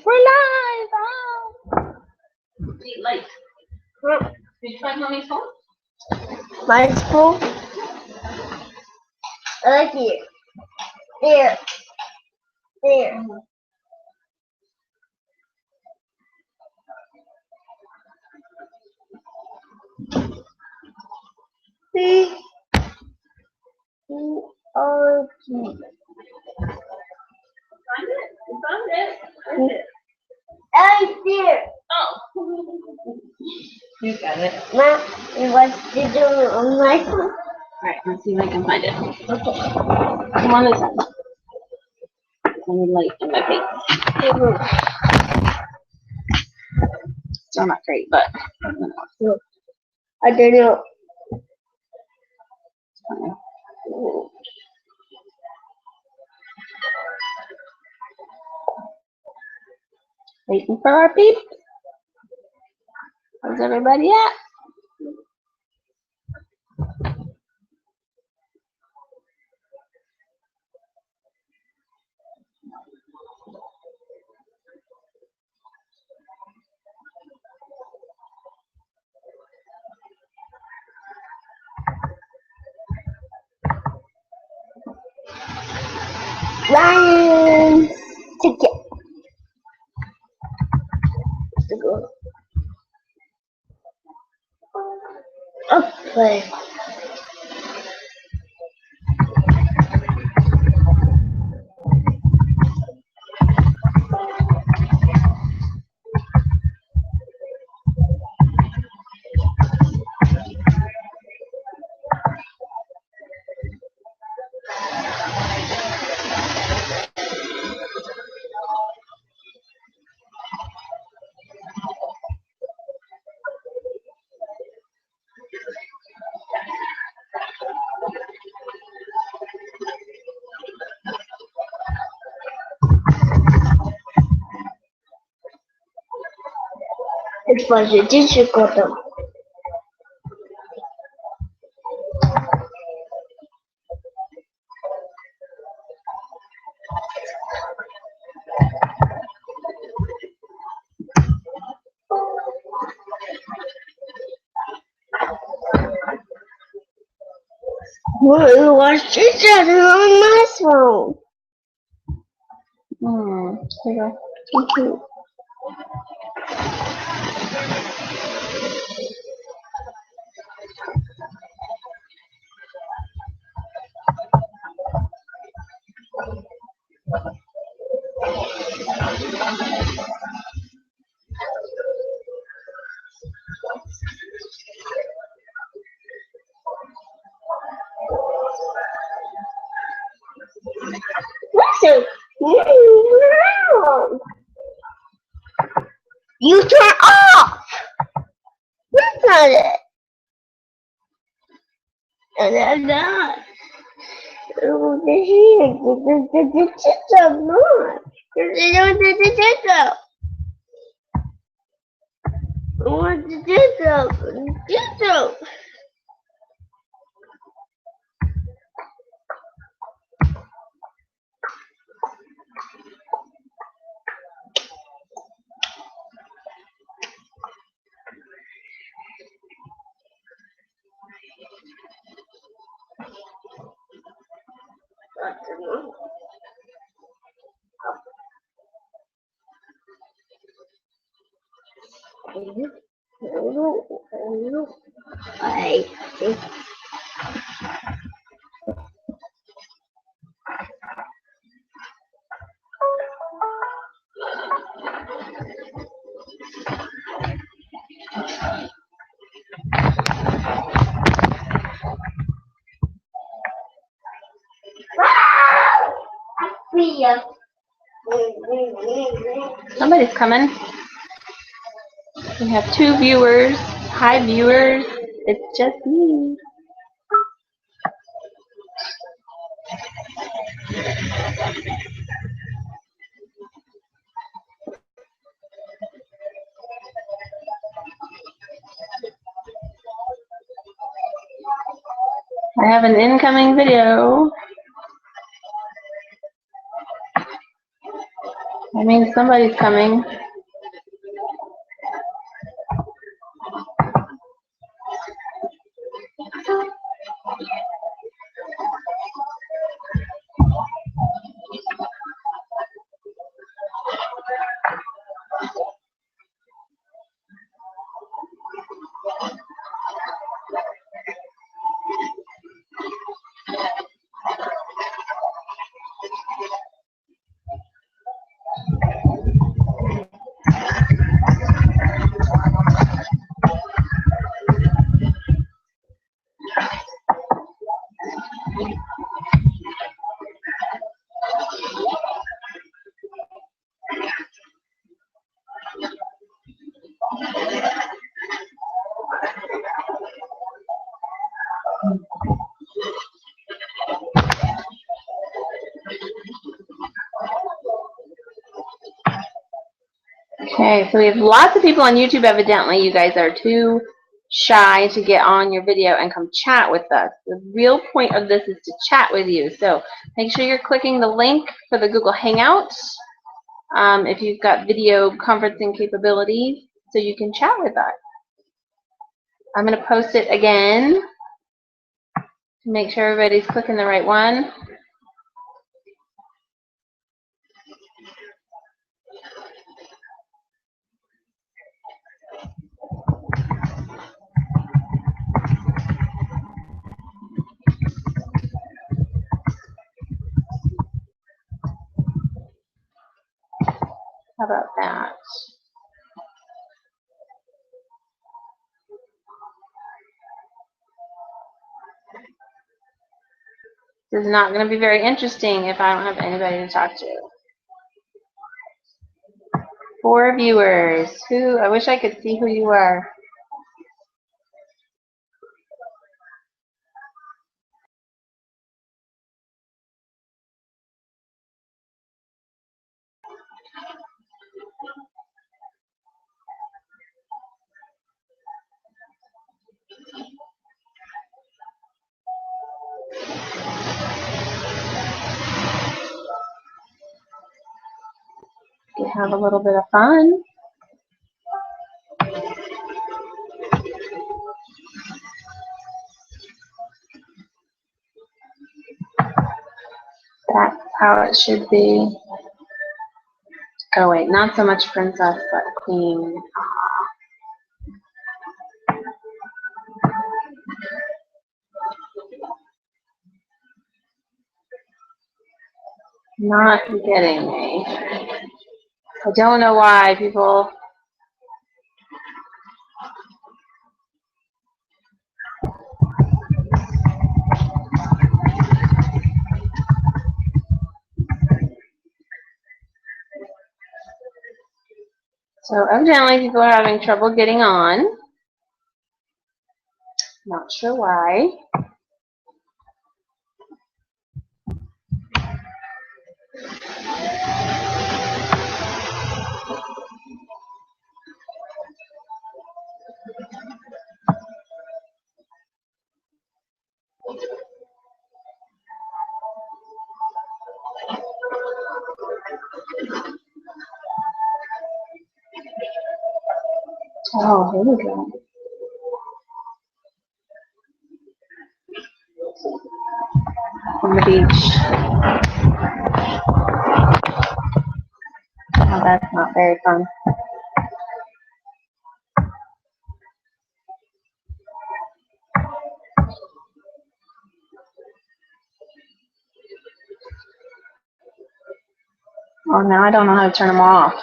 We're live! Oh. Eat late. Did you find mommy's phone? Mine's full. Right here. There. There. C-O-T. Find it. You found it. Where's it? Right there. Oh. You got it. Mom, you want to do it on my phone? Alright, let's see if I can find it. Okay. Come on this side. Let me light in my face. Still not great, but I don't know. Waiting for our peep. Where's everybody at? Ryan ticket. Okay. It was a difficult. Well, what's this on my phone? Here you go. Thank you. Listen, you turn off. Look at it. And then that. Oh, the here, the chicken, more. The chicken. What the chicken? Somebody's coming. We have 2 viewers. Hi, viewers. It's just me. I have an incoming video. I mean, somebody's coming. Okay, so we have lots of people on YouTube. Evidently, you guys are too shy to get on your video and come chat with us. The real point of this is to chat with you. So make sure you're clicking the link for the Google Hangouts if you've got video conferencing capabilities so you can chat with us. I'm going to post it again to make sure everybody's clicking the right one. How about that? This is not going to be very interesting if I don't have anybody to talk to. 4 viewers. I wish I could see who you are. You have a little bit of fun. That's how it should be. Oh wait, not so much princess, but queen. Not getting me. I don't know why people. So evidently people are having trouble getting on. Not sure why. Oh, here we go. On the beach. Oh, that's not very fun. Oh, now I don't know how to turn them off.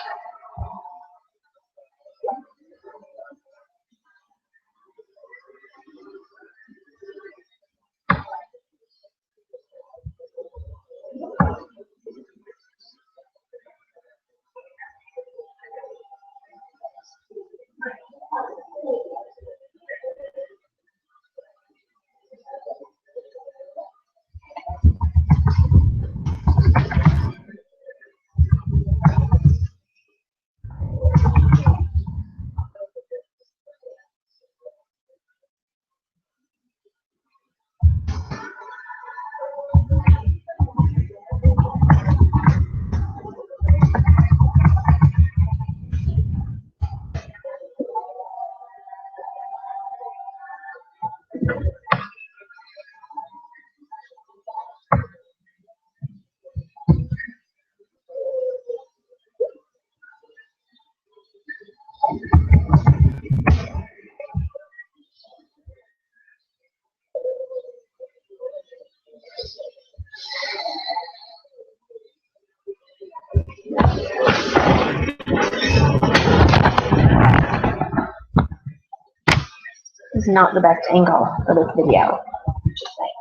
is not the best angle for this video. Just saying.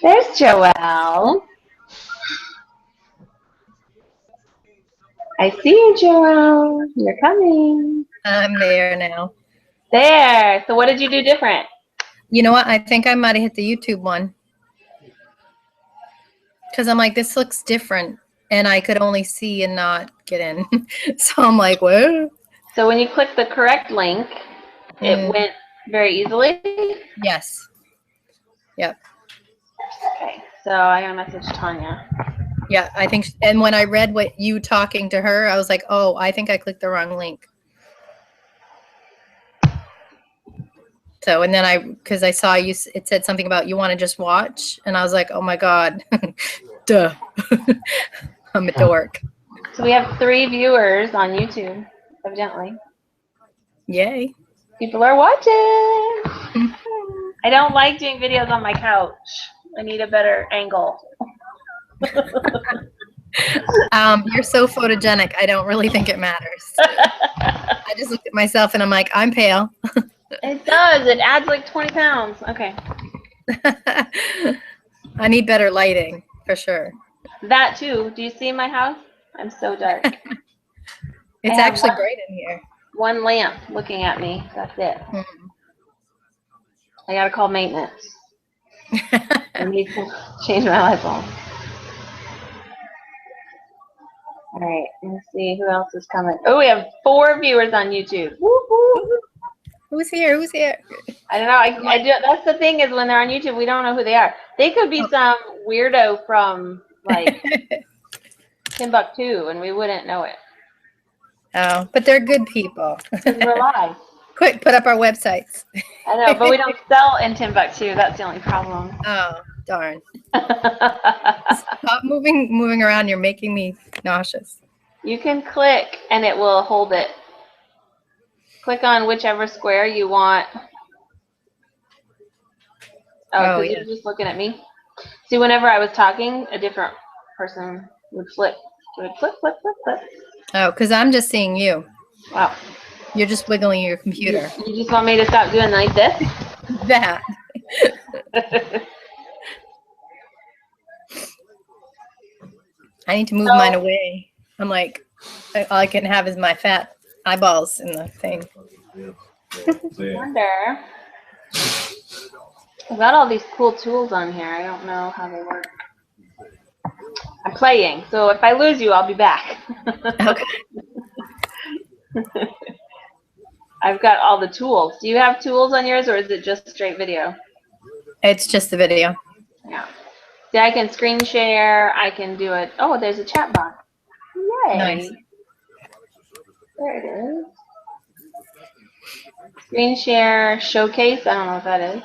There's Joelle. I see you, Joelle. You're coming. I'm there now. There. So what did you do different? You know what? I think I might have hit the YouTube one. Because I'm like, this looks different. And I could only see and not get in. So I'm like, what? So when you click the correct link, it went very easily? Yes. Yep. Okay. So I gotta message Tanya. Yeah, I think, and when I read what you talking to her, I was like, oh, I think I clicked the wrong link. So, and then because I saw you, it said something about you want to just watch. And I was like, oh my God, duh. I'm a dork. So we have 3 viewers on YouTube, evidently. Yay. People are watching. I don't like doing videos on my couch. I need a better angle. You're so photogenic. I don't really think it matters. I just looked at myself and I'm like, I'm pale. It does. It adds like 20 pounds. Okay. I need better lighting for sure. That too. Do you see my house? I'm so dark. It's actually bright in here. One lamp looking at me. That's it. I gotta call maintenance. I need to change my light bulb. All right, let's see who else is coming. Oh, we have 4 viewers on YouTube. Woo-hoo. Who's here? Who's here? I don't know. I do. That's the thing is when they're on YouTube, we don't know who they are. They could be some weirdo from like Timbuktu, and we wouldn't know it. Oh, but they're good people. We're live. Quick, put up our websites. I know, but we don't sell in Timbuktu. That's the only problem. Oh, darn. Stop moving around. You're making me nauseous. You can click, and it will hold it. Click on whichever square you want. Oh, yeah. You're just looking at me. See, whenever I was talking, a different person would flip. It would flip, flip, flip, flip. Oh, because I'm just seeing you. Wow. You're just wiggling your computer. You just want me to stop doing like this? That. I need to move mine away. I'm like, all I can have is my fat eyeballs in the thing. I wonder. I've got all these cool tools on here. I don't know how they work. I'm playing, so if I lose you, I'll be back. Okay. I've got all the tools. Do you have tools on yours, or is it just straight video? It's just the video. Yeah. See, I can screen share. I can do it. Oh, there's a chat box. Yay. Nice. There it is. Screen share, showcase. I don't know what that is.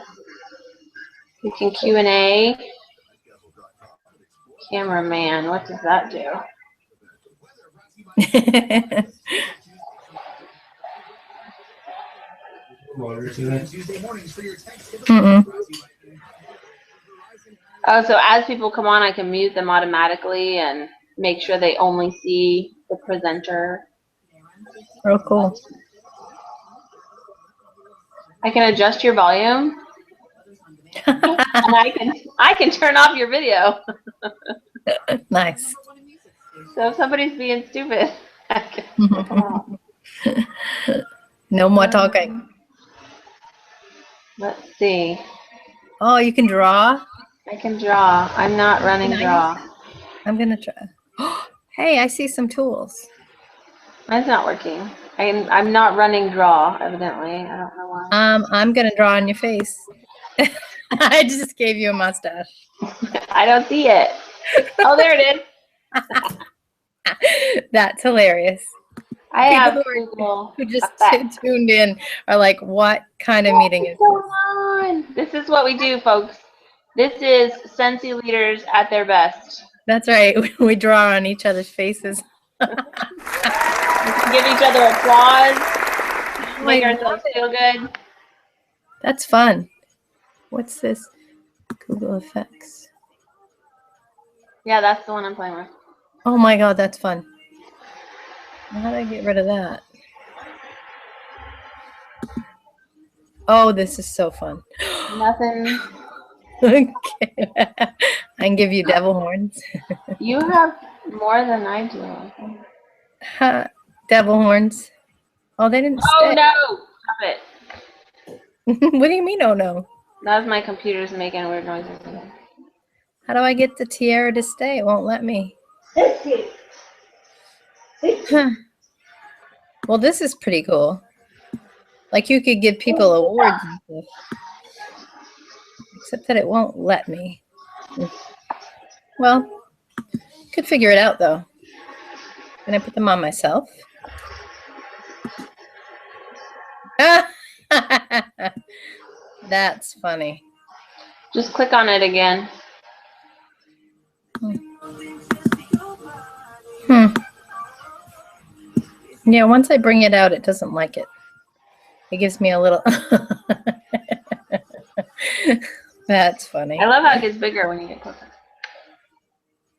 You can Q&A. Cameraman. What does that do? Oh, so as people come on, I can mute them automatically and make sure they only see the presenter. Real cool. I can adjust your volume. And I can turn off your video. Nice. So if somebody's being stupid, I can turn off. No more talking. Let's see. Oh, you can draw? I can draw. I'm not running draw. I'm going to try. Hey, I see some tools. Mine's not working. I'm not running draw, evidently. I don't know why. I'm going to draw on your face. I just gave you a mustache. I don't see it. Oh, there it is. That's hilarious. I have people who just tuned in are like, what kind of meeting is this? This is what we do, folks. This is Scentsy leaders at their best. That's right. We draw on each other's faces. We can give each other applause. Make ourselves feel good. That's fun. What's this? Google Effects. Yeah, that's the one I'm playing with. Oh my God, that's fun. How do I get rid of that? Oh, this is so fun. Nothing. Okay. I can give you devil horns. You have more than I do. I think. Ha, devil horns. Oh, they didn't Oh stay. no! Stop it. What do you mean, oh no? That was my computer's making weird noises again. How do I get the tiara to stay? It won't let me. Huh. Well, this is pretty cool. Like you could give people awards and stuff. Except that it won't let me. Well, could figure it out though. Can I put them on myself? That's funny. Just click on it again. Hmm. Yeah, once I bring it out, it doesn't like it. It gives me a little... That's funny. I love how it gets bigger when you get closer.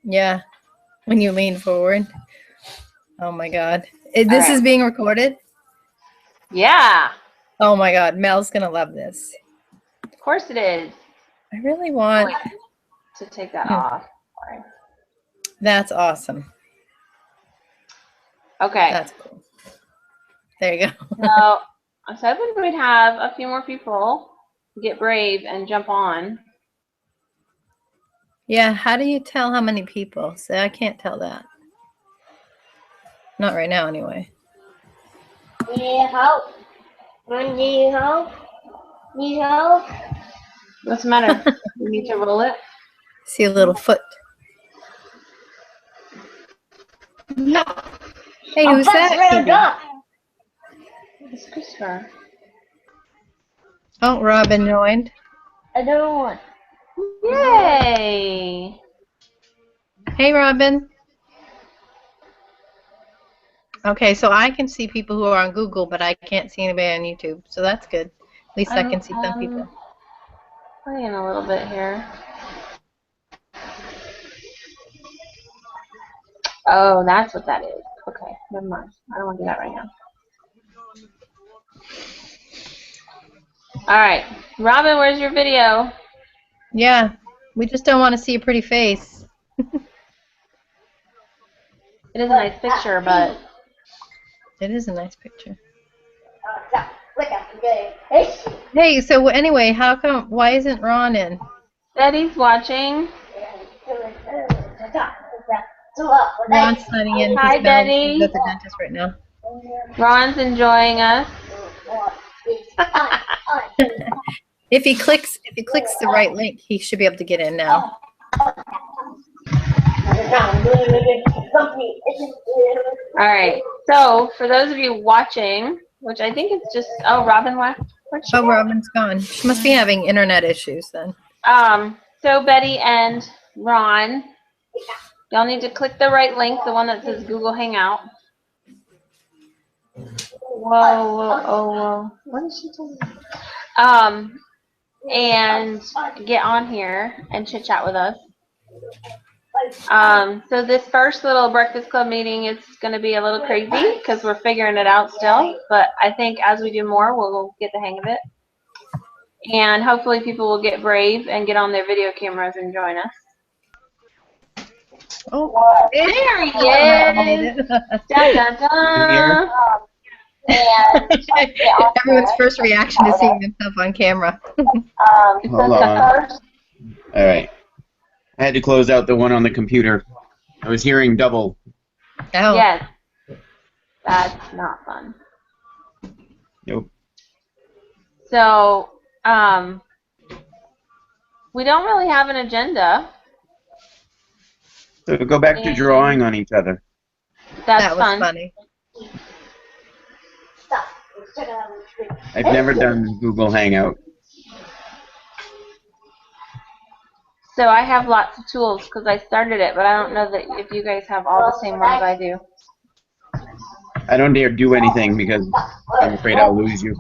Yeah, when you lean forward. Oh my God. This is being recorded? Yeah. Oh my God, Mel's gonna love this. Of course it is. I really want... To take that off. Sorry. That's awesome. Okay. That's cool. There you go. So I was hoping we'd have a few more people get brave and jump on. Yeah, how do you tell how many people? So I can't tell that. Not right now, anyway. Need help? Need help? Need help? What's the matter? We need to roll it? See a little foot. No. Hey, who's that? It's Christopher. Oh, Robin joined. I don't want. Yay! Hey, Robin. Okay, so I can see people who are on Google, but I can't see anybody on YouTube. So that's good. At least I can see some people. Playing a little bit here. Oh, that's what that is. Okay, never mind. I don't want to do that right now. Alright. Robin, where's your video? Yeah, we just don't want to see a pretty face. It is a nice picture, but... It is a nice picture. Hey, so anyway, how come, why isn't Ron in? Betty's watching. Ron's signing in. Hi, Betty. He's at the dentist right now. Ron's enjoying us. If he clicks the right link, he should be able to get in now. Alright, so for those of you watching, which I think it's just, oh, Robin left. Oh, Robin's gone. She must be having internet issues then. So Betty and Ron, y'all need to click the right link, the one that says Google Hangout. Whoa. What is she doing? And get on here and chit chat with us. So this first little Breakfast Club meeting is going to be a little crazy because we're figuring it out still. But I think as we do more, we'll get the hang of it. And hopefully people will get brave and get on their video cameras and join us. Oh, there he is! Dun, dun, dun. Everyone's first reaction is seeing themselves on camera. Hold on. All right. I had to close out the one on the computer. I was hearing double. Oh. Yes. That's not fun. Nope. So, we don't really have an agenda. So go back to drawing on each other. That was fun. Funny. I've never done Google Hangout. So I have lots of tools because I started it, but I don't know that if you guys have all the same ones I do. I don't dare do anything because I'm afraid I'll lose you.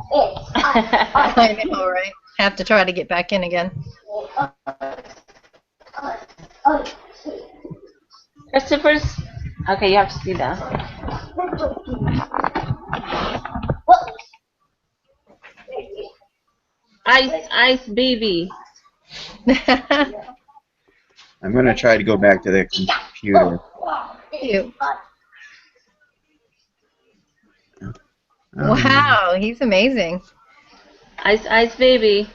I know, right? Have to try to get back in again. Christopher's. Okay, you have to see that. Ice, baby. I'm gonna try to go back to the computer. Cute. Um, Wow, he's amazing. Ice, baby.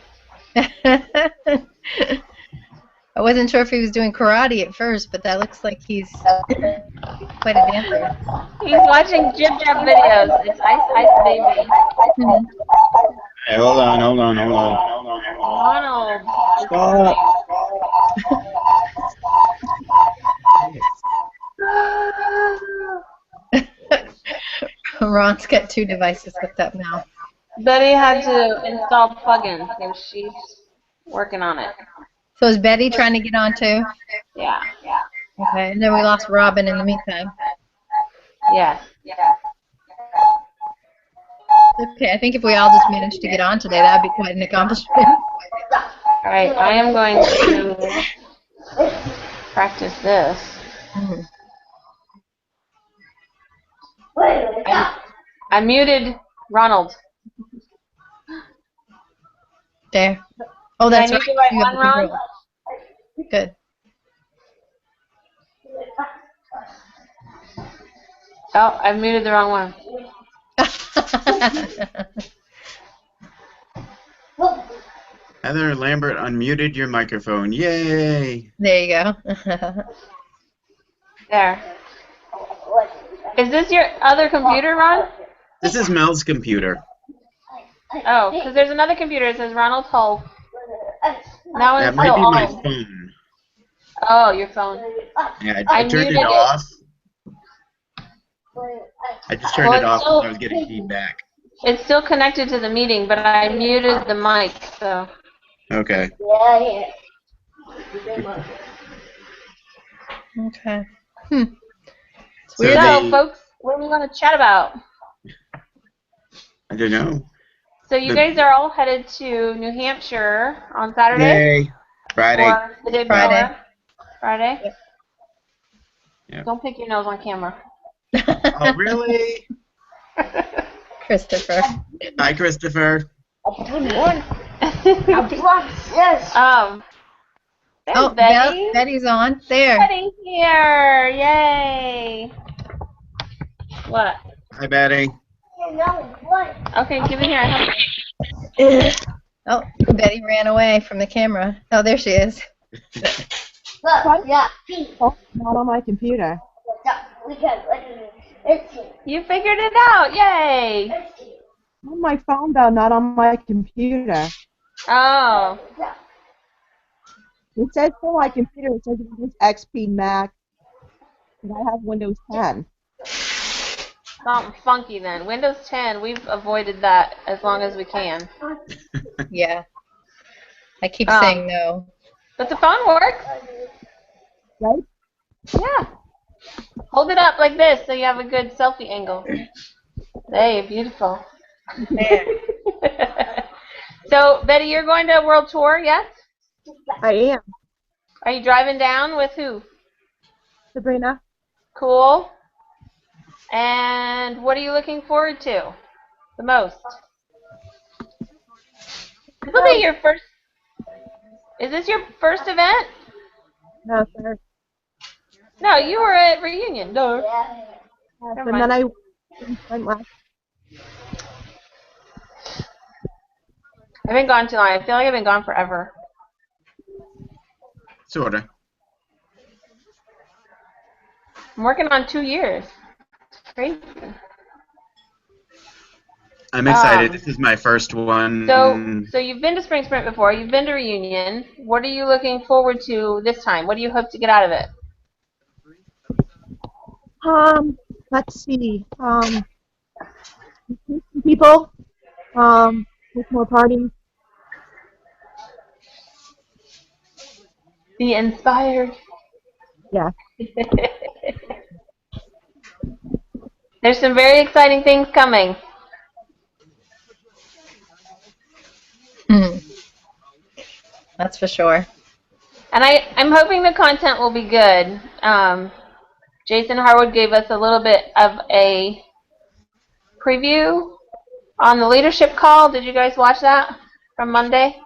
I wasn't sure if he was doing karate at first, but that looks like he's quite a dancer. He's watching Jib Jab videos. It's Ice, baby. Mhm. Hey, hold on. Ronald. Stop. Ron's got 2 devices hooked up now. Betty had to install plugins, so she's working on it. So is Betty trying to get on too? Yeah. Okay, and then we lost Robin in the meantime. Yes. Okay, I think if we all just managed to get on today, that would be quite an accomplishment. All right, I am going to practice this. Mhm. I muted Ronald. There. Oh, that's Did I right. mute the right You have one, Ron? control. Good. Oh, I muted the wrong one. Heather Lambert unmuted your microphone. Yay! There you go. There. Is this your other computer, Ron? This is Mel's computer. Oh, because there's another computer that says Ronald Hull. That That one's might still be my on. phone. Oh, your phone. Yeah, I I turned muted it it. off. I just turned Well, it off it's still- because I was getting feedback. It's still connected to the meeting, but I muted the mic, so. Okay. Okay. It's So weird. So, folks, what do we want to chat about? I don't know. So you The- guys are all headed to New Hampshire on Saturday? Yay! Friday. Or the day before? Friday. Friday? Yep. Yep. Don't pick your nose on camera. Oh, really? Christopher. Hi, Christopher. There's Oh, Betty. Betty's on. There. Betty here. Yay. What? Hi, Betty. Okay, give it here. Oh, Betty ran away from the camera. Oh, there she is. Oh, not on my computer. You figured it out. Yay. On my phone, though, not on my computer. Oh. It says for my computer, it says Windows XP Mac, and I have Windows 10. Something funky then. Windows 10, we've avoided that as long as we can. Yeah. I keep Um, saying no. But the phone works. Right? Yeah. Hold it up like this so you have a good selfie angle. Hey, beautiful. There. So, Betty, you're going to a world tour, yes? I am. Are you driving down with who? Sabrina? Cool. And what are you looking forward to the most? This will be your first. Is this your first event? No, sir. No, you were at reunion. No. Never And then mind. I went last. I've been gone too long. I feel like I've been gone forever. Sorta. I'm working on 2 years. It's crazy. I'm excited. This is my first one. So you've been to Spring Sprint before. You've been to reunion. What are you looking forward to this time? What do you hope to get out of it? Let's see. People. With more parties. Be inspired. Yeah. There's some very exciting things coming. That's for sure. And I'm hoping the content will be good. Jason Harwood gave us a little bit of a preview on the leadership call. Did you guys watch that from Monday?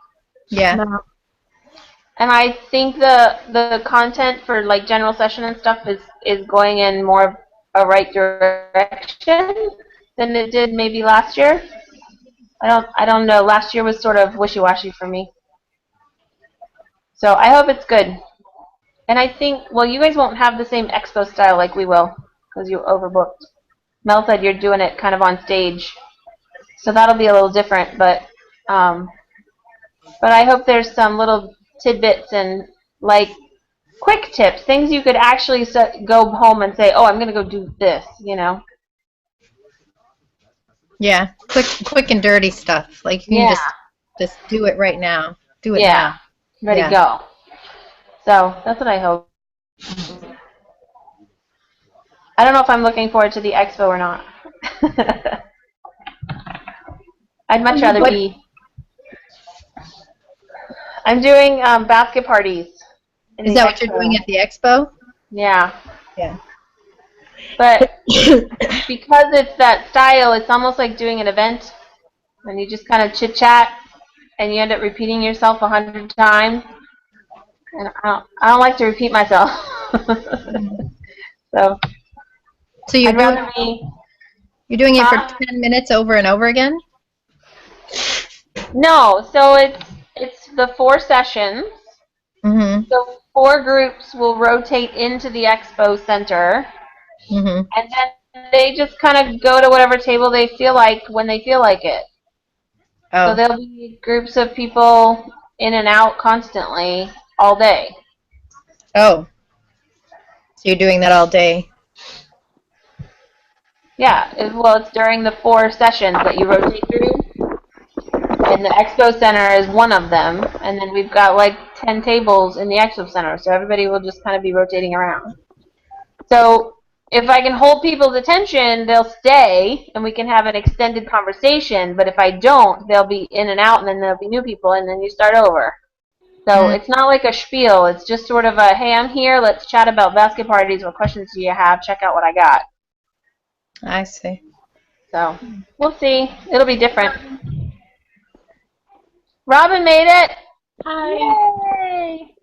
Yeah. No. And I think the content for like general session and stuff is going in more of a right direction than it did maybe last year. I don't know. Last year was sort of wishy-washy for me. So I hope it's good. And I think, well, you guys won't have the same expo style like we will because you overbooked. Mel said you're doing it kind of on stage. So that'll be a little different, but I hope there's some little tidbits and like quick tips, things you could actually go home and say, oh, I'm going to go do this, you know? Yeah. Quick and dirty stuff. Like you can just do it right now. Do it now. Ready to go. So that's what I hope. I don't know if I'm looking forward to the expo or not. I'd much rather be. I'm doing basket parties. Is that what you're doing at the expo? Yeah. Yeah. But because it's that style, it's almost like doing an event, and you just kind of chit chat, and you end up repeating yourself 100 times. And I don't like to repeat myself. So you're you're doing it for 10 minutes over and over again? No, so it's the 4 sessions. Mm-hmm. So 4 groups will rotate into the expo center. Mm-hmm. And then they just kind of go to whatever table they feel like when they feel like it. Oh. So there'll be groups of people in and out constantly all day. Oh. So you're doing that all day? Yeah, it's during the 4 sessions that you rotate through. And the expo center is one of them. And then we've got like 10 tables in the expo center. So everybody will just kind of be rotating around. So if I can hold people's attention, they'll stay and we can have an extended conversation. But if I don't, they'll be in and out and then there'll be new people and then you start over. So it's not like a spiel. It's just sort of a, hey, I'm here. Let's chat about basket parties. What questions do you have? Check out what I got. I see. So we'll see. It'll be different. Robin made it. Hi. Yay.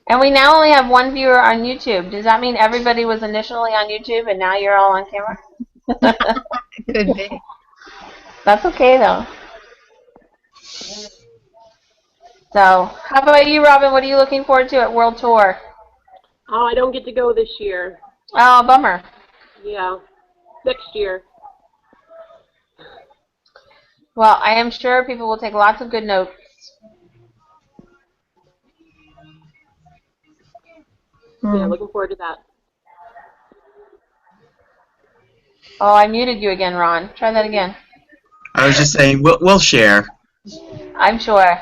And we now only have 1 viewer on YouTube. Does that mean everybody was initially on YouTube and now you're all on camera? Could be. That's okay, though. So, how about you, Robin? What are you looking forward to at World Tour? Oh, I don't get to go this year. Oh, bummer. Yeah, next year. Well, I am sure people will take lots of good notes. Yeah, looking forward to that. Oh, I muted you again, Ron. Try that again. I was just saying, we'll share. I'm sure.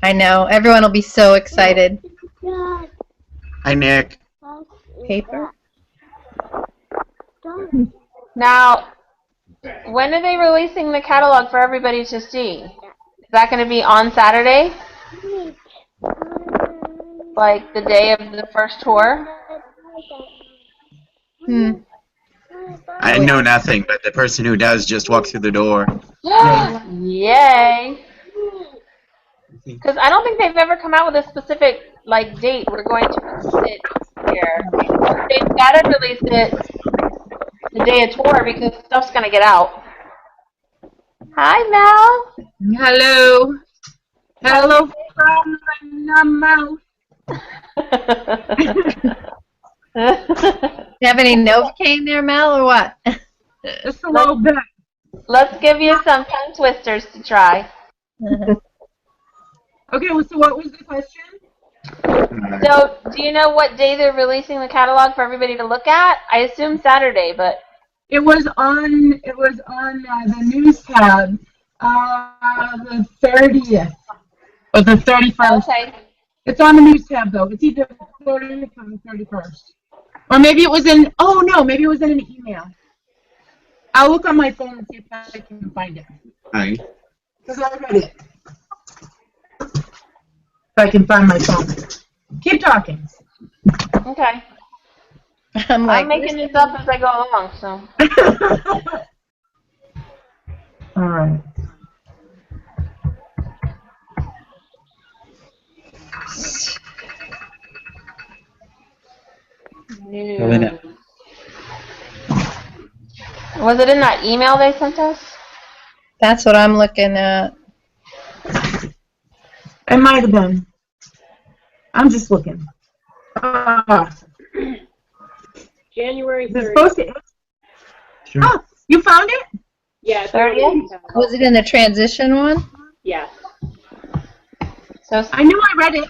I know. Everyone will be so excited. Hi, Nick. Paper? Now, when are they releasing the catalog for everybody to see? Is that going to be on Saturday? Like the day of the first tour? I know nothing, but the person who does just walked through the door. Yay! Because I don't think they've ever come out with a specific like date. We're going to release it here. They've got to release it the day of tour because stuff's going to get out. Hi, Mel. Hello. Hello from the mouth. You have any Novocaine there, Mel, or what? Just a little bit. Let's give you some tongue twisters to try. Okay, well, so what was the question? So, do you know what day they're releasing the catalog for everybody to look at? I assume Saturday, but It was on the news tab, the 30th or the 31st. okay. It's on the news tab though. It's either 30th or the 31st, or maybe it was in. Oh no, maybe it was in an email. I'll look on my phone and see if I can find it. Hi. Because I read it. I can find my phone. Keep talking. Okay. I'm like, I'm making this up as I go along, so. All right. News. Was it in that email they sent us? that's what I'm looking at. It might have been. I'm just looking. January Is it 30th. supposed to? Sure. Oh, you found it? Yeah, it's 30th? already. Was it in the transition one? Yes. So I knew I read it.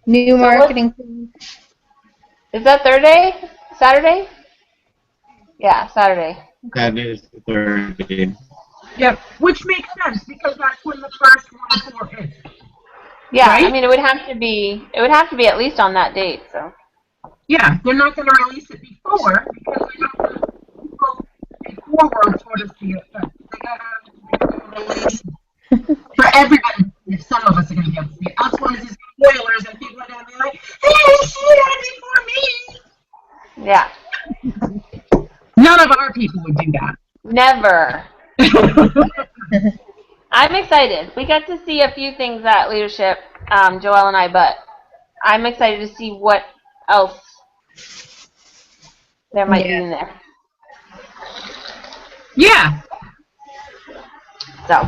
New So what- marketing. is that Thursday? Saturday? Yeah, Saturday. That is the third day. Yep, which makes sense because that's when the first report is. Yeah, Right? I mean it would have to be at least on that date, so. Yeah, they're not going to release it before because they have to go forward sort of see it. But they got to release for everybody. If some of us are going to be able to see it. Us ones is spoilers and people are going to be like, hey, she had it before me. Yeah. None of our people would do that. Never. I'm excited. We got to see a few things at leadership, Joelle and I, but I'm excited to see what else there might be in there. Yeah. So.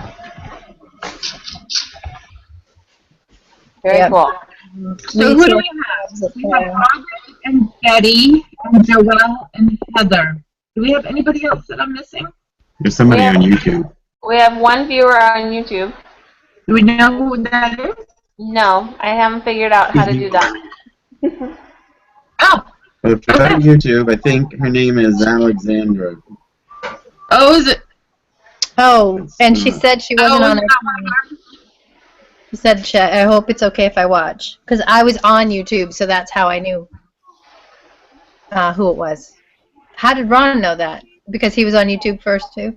Very Yep. cool. So who do we have? We have Audrey and Betty and Joelle and Heather. Do we have anybody else that I'm missing? There's somebody on YouTube. We have one viewer on YouTube. Do we know who that is? No, I haven't figured out how to do that. Oh. Well, if you're on YouTube, I think her name is Alexandra. Oh, is it? Oh, and she said she wasn't on is her that one of phone. She said, I hope it's okay if I watch. Because I was on YouTube, so that's how I knew who it was. How did Ron know that? Because he was on YouTube first, too?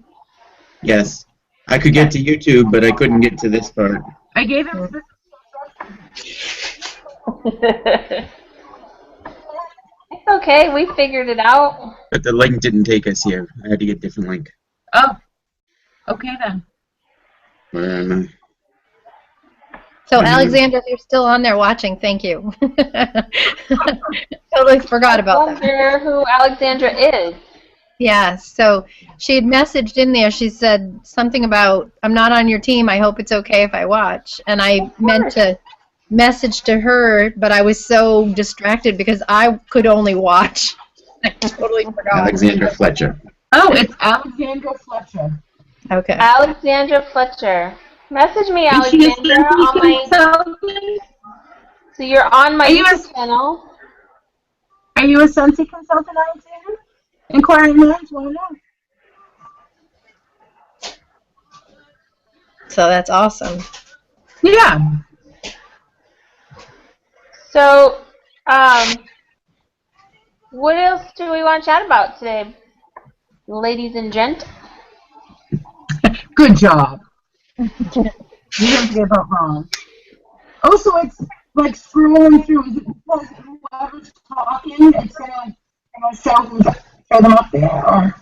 Yes. I could get to YouTube, but I couldn't get to this part. I gave him this. It's okay. We figured it out. But the link didn't take us here. I had to get a different link. Oh. Okay, then. Where am I? So, Alexandra, if you're still on there watching, thank you. Totally forgot about I that. wonder who Alexandra is. Yeah, so she had messaged in there. She said something about, I'm not on your team. I hope it's okay if I watch. And I meant to message to her, but I was so distracted because I could only watch. I totally forgot. Alexandra Fletcher. Oh, it's Alexandra Fletcher. Okay. Alexandra Fletcher. Message me, Is she a Alexandra, on Scentsy my. consultant? So you're on my Are you YouTube channel. Are you a Scentsy consultant, Alexandra? Inquiring minds want to know. So that's awesome. Yeah. So, what else do we want to chat about today, ladies and gent? Good job. You didn't forget about Ron. Also, it's like scrolling through. Is it because whoever's talking, it's gonna show them up there, or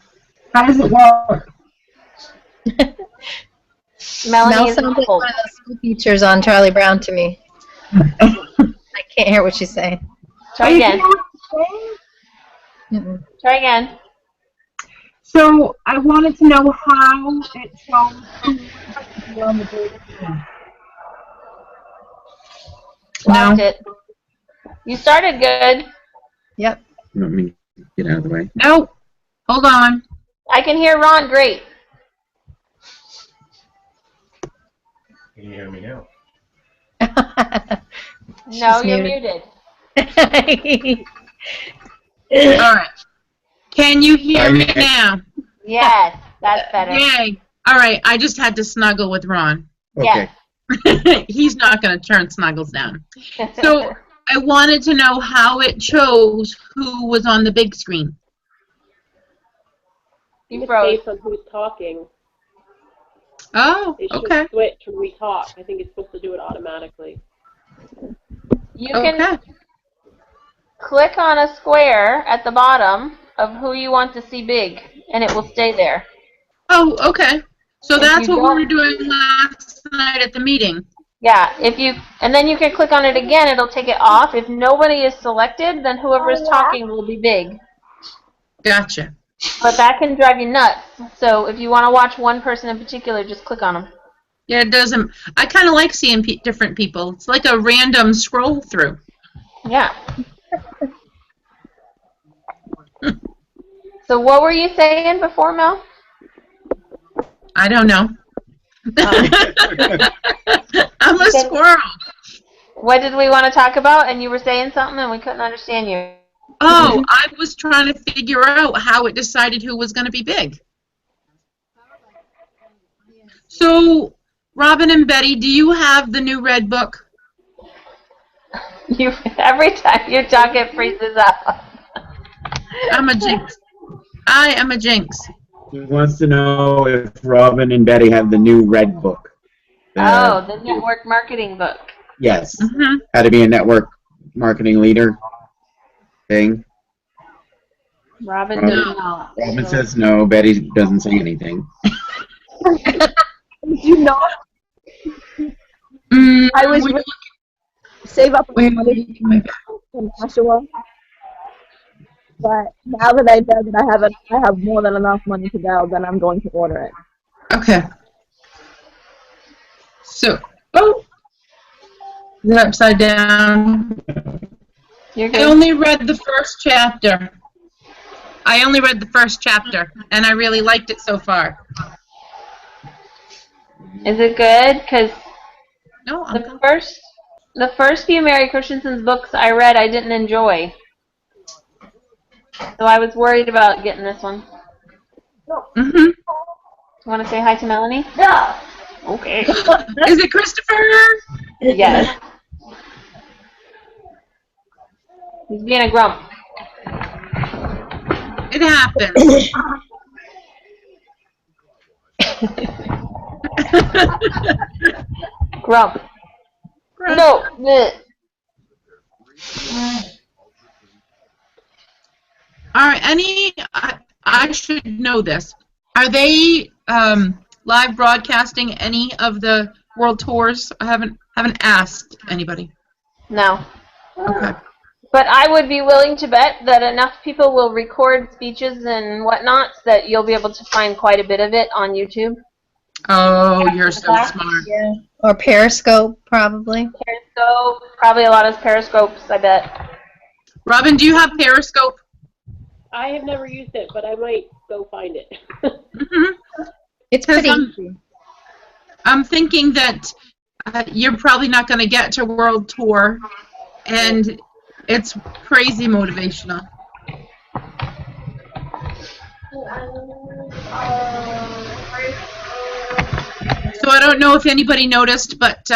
how does it work? Melanie Mel is sounds like muffled. one of those school teachers on Charlie Brown to me. I can't hear what she's saying. Try again. Mm-mm. Try again. So I wanted to know how it shows who would be on the data screen. Lost it. You started good. Yep. Let me get out of the way. No. Hold on. I can hear Ron great. Can you hear me now? No, She's you're muted. muted. All right. Can you hear me now? Yes, that's better. Yay. All right. I just had to snuggle with Ron. Okay. He's not going to turn Snuggles down. So I wanted to know how it chose who was on the big screen. You It's froze. based on who's talking. Oh, It should okay. switch when we talk. I think it's supposed to do it automatically. You Okay. can click on a square at the bottom of who you want to see big, and it will stay there. Oh, okay. So If that's you what we were don't, doing last night at the meeting. yeah, and then you can click on it again, it'll take it off. If nobody is selected, then whoever is talking will be big. Gotcha. But that can drive you nuts. So if you want to watch one person in particular, just click on them. Yeah, it doesn't. I kind of like seeing different people. It's like a random scroll through. Yeah. So what were you saying before, Mel? I don't know. Oh. I'm a squirrel. What did we want to talk about? And you were saying something and we couldn't understand you. Oh, I was trying to figure out how it decided who was going to be big. So, Robin and Betty, do you have the new red book? Every time you talk, it freezes up. I'm a jinx. I am a jinx. He wants to know if Robin and Betty have the new red book. The network marketing book. Yes. Mm-hmm. How to be a network marketing leader thing. Robin does not. Robin says no. Betty doesn't say anything. You know, I was really save up money from Nashua, but now that I know that I have more than enough money to go, then I'm going to order it. Okay. So, oh, is it upside down? You're I good. only read the first chapter. And I really liked it so far. Is it good? Because No, the first few Mary Christensen's books I read, I didn't enjoy. So I was worried about getting this one. Mm-hmm. You want to say hi to Melanie? Yeah. Okay. Is it Christopher? Yes. He's being a grump. It happens. Grump. No. Bleh. Are any? I should know this. Are they live broadcasting any of the world tours? I haven't asked anybody. No. Okay. But I would be willing to bet that enough people will record speeches and whatnot that you'll be able to find quite a bit of it on YouTube. Oh, you're so smart. Yeah. Or Periscope, probably. Periscope, probably a lot of Periscopes, I bet. Robin, do you have Periscope? I have never used it, but I might go find it. Mm-hmm. It's pretty easy. I'm thinking that you're probably not going to get to World Tour, and it's crazy motivational. So I don't know if anybody noticed, but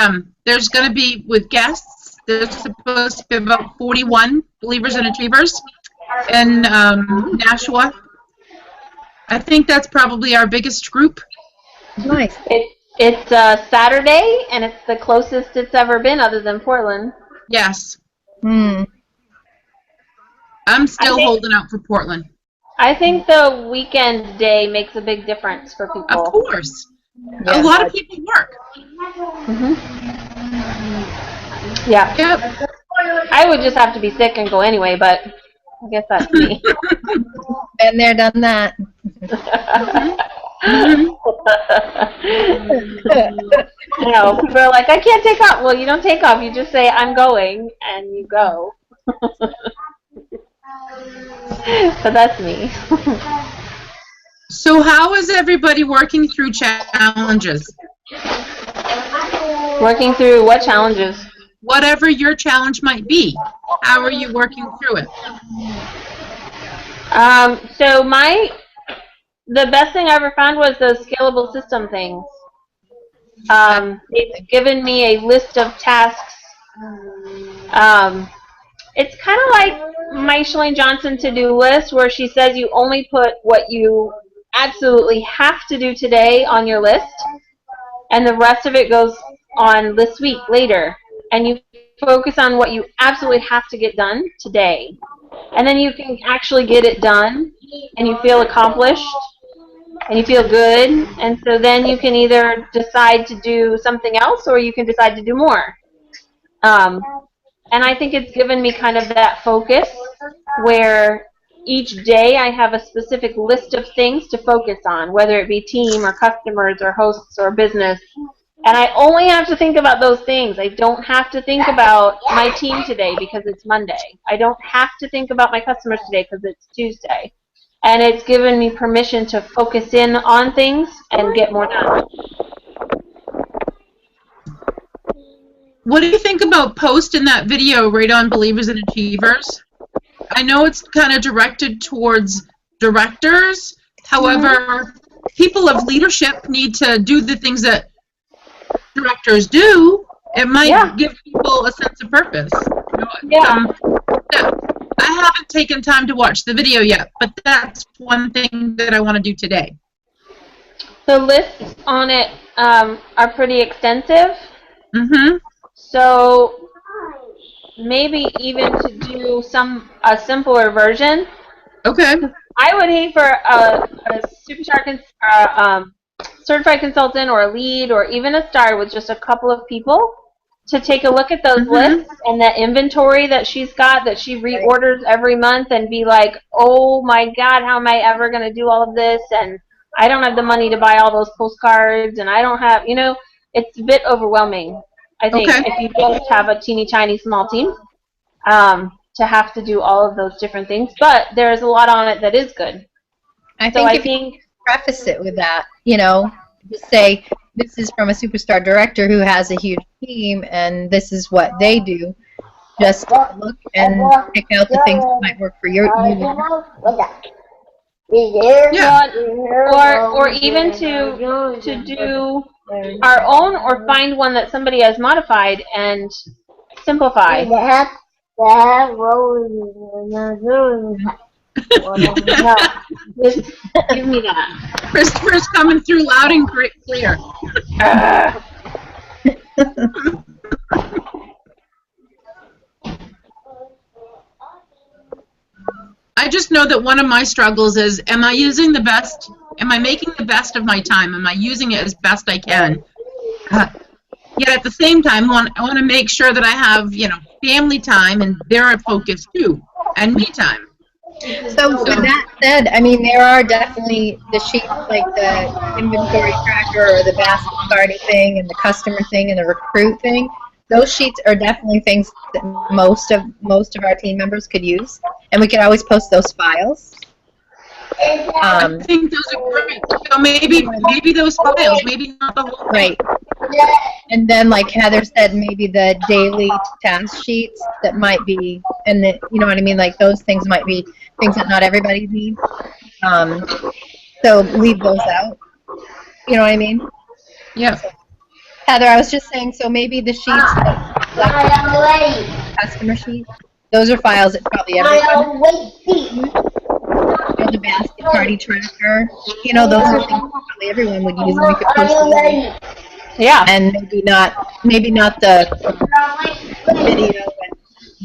there's going to be, with guests, there's supposed to be about 41 Believers and Achievers in Nashua. I think that's probably our biggest group. Nice. It's Saturday, and it's the closest it's ever been other than Portland. Yes. Hmm. I'm still holding out for Portland. I think the weekend day makes a big difference for people. Of course. Yeah. A lot of people work. Mm-hmm. Yeah. Yep. I would just have to be sick and go anyway, but I guess that's me. Been there, done that. You know, people are like, I can't take off. Well, you don't take off. You just say, I'm going, and you go. So that's me. So how is everybody working through challenges? Working through what challenges? Whatever your challenge might be, how are you working through it? So the best thing I ever found was those scalable system things. It's given me a list of tasks. It's kind of like my Shalane Johnson to-do list, where she says you only put what you absolutely have to do today on your list, and the rest of it goes on this week later. And you focus on what you absolutely have to get done today. And then you can actually get it done, and you feel accomplished, and you feel good. And so then you can either decide to do something else, or you can decide to do more. And I think it's given me kind of that focus where each day I have a specific list of things to focus on, whether it be team or customers or hosts or business. And I only have to think about those things. I don't have to think about my team today because it's Monday. I don't have to think about my customers today because it's Tuesday. And it's given me permission to focus in on things and get more done. What do you think about posting that video right on Believers and Achievers? I know it's kind of directed towards directors. However, people of leadership need to do the things that directors do. It might give people a sense of purpose. You know, I haven't taken time to watch the video yet, but that's one thing that I want to do today. The lists on it are pretty extensive. Mm-hmm. So maybe even to do a simpler version. Okay. I would hate for a certified consultant or a lead or even a star with just a couple of people to take a look at those lists and that inventory that she's got that she reorders every month and be like, oh my God, how am I ever going to do all of this? And I don't have the money to buy all those postcards, and I don't have, it's a bit overwhelming, I think, if you just have a teeny tiny small team, to have to do all of those different things. But there's a lot on it that is good. I think you preface it with that, just say, this is from a superstar director who has a huge team, and this is what they do. Just look and pick out the things that might work for you. Or even to do our own, or find one that somebody has modified and simplify. No, just give me that. Christopher's coming through loud and clear. I just know that one of my struggles is, am I making the best of my time? Am I using it as best I can? Yet at the same time, I want to make sure that I have, family time, and they're at focus too, and me time. So with that said, there are definitely the sheets, like the inventory tracker or the basket starting thing and the customer thing and the recruit thing. Those sheets are definitely things that most of our team members could use, and we could always post those files. I think those are great. So maybe those files, maybe not the whole thing. Right. And then, like Heather said, maybe the daily task sheets that might be, and you know what I mean, like those things might be things that not everybody needs. So leave those out. You know what I mean? Yeah. So, Heather, I was just saying, so maybe the sheets, like customer sheet, those are files that probably everyone, the basket party tracker, those are things that probably everyone would use, and we could post those. Yeah. And maybe not the video and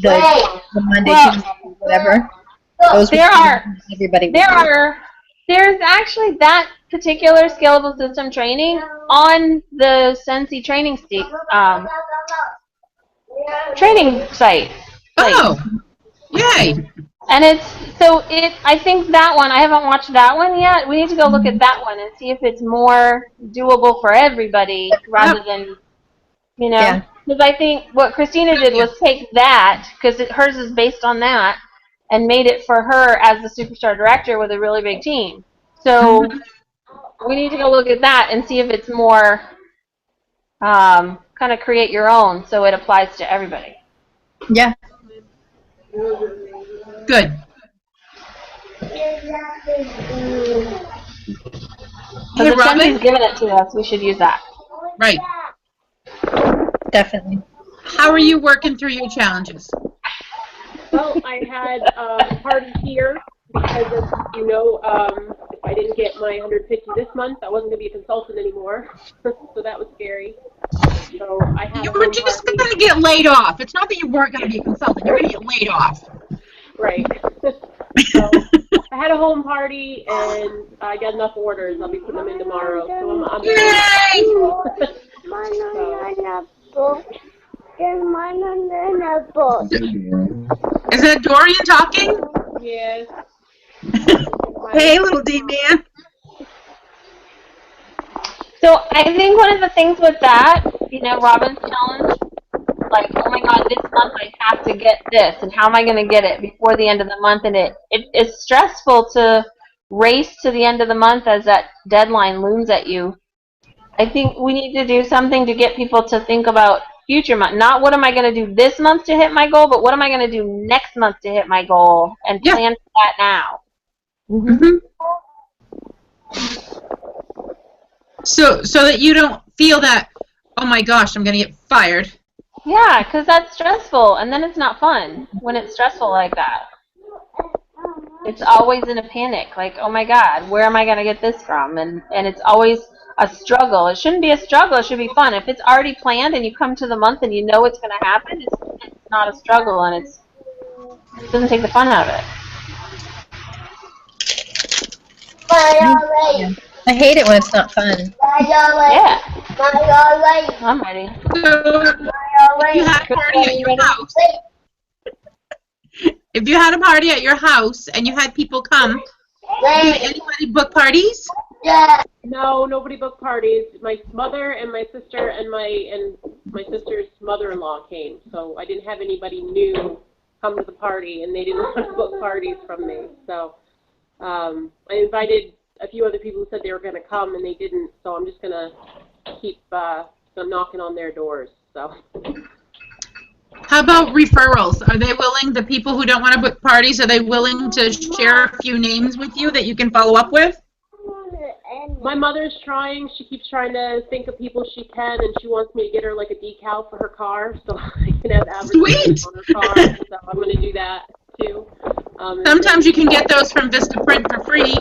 the Monday, Tuesday, whatever. Those there's actually that particular scalable system training on the Scentsy training site. Oh, yay! And I think that one, I haven't watched that one yet. We need to go look at that one and see if it's more doable for everybody rather than, because I think what Christina did was take that, because hers is based on that, and made it for her as the superstar director with a really big team. So we need to go look at that and see if it's more kind of create your own so it applies to everybody. Yeah. Good. Hey, Robin, given it to us, we should use that. Right. Definitely. How are you working through your challenges? Well, I had a party here because of, I didn't get my 150 this month, I wasn't going to be a consultant anymore. So that was scary. So I had You a were home just party. going to get laid off. It's not that you weren't going to be a consultant. You're going to get laid off. Right. So I had a home party, and I got enough orders. I'll be putting them in tomorrow. So I'm Yay! Is that Dorian talking? Yes. Hey, little D-man. So I think one of the things with that, Robin's challenge, like, oh my God, this month I have to get this, and how am I going to get it before the end of the month? And it is stressful to race to the end of the month as that deadline looms at you. I think we need to do something to get people to think about future month. Not what am I going to do this month to hit my goal, but what am I going to do next month to hit my goal, and plan for that now. Mm-hmm. So that you don't feel that, oh my gosh, I'm going to get fired. Yeah, because that's stressful, and then it's not fun when it's stressful like that. It's always in a panic, like, oh my God, where am I going to get this from? And it's always a struggle. It shouldn't be a struggle. It should be fun. If it's already planned and you come to the month and you know it's going to happen, it's not a struggle, and it doesn't take the fun out of it. Yeah. I hate it when it's not fun. Yeah. I'm ready. If you had a party at your house and you had people come, did anybody book parties? No, nobody booked parties. My mother and my sister and my sister's mother-in-law came, so I didn't have anybody new come to the party, and they didn't want to book parties from me. So I invited a few other people who said they were going to come, and they didn't. So I'm just going to keep knocking on their doors. So. How about referrals? Are they willing, the people who don't want to book parties, are they willing to share a few names with you that you can follow up with? My mother's trying. She keeps trying to think of people she can, and she wants me to get her like a decal for her car, so I can have advertisements on her car. So I'm going to do that too. Sometimes you can get those from Vista Print for free.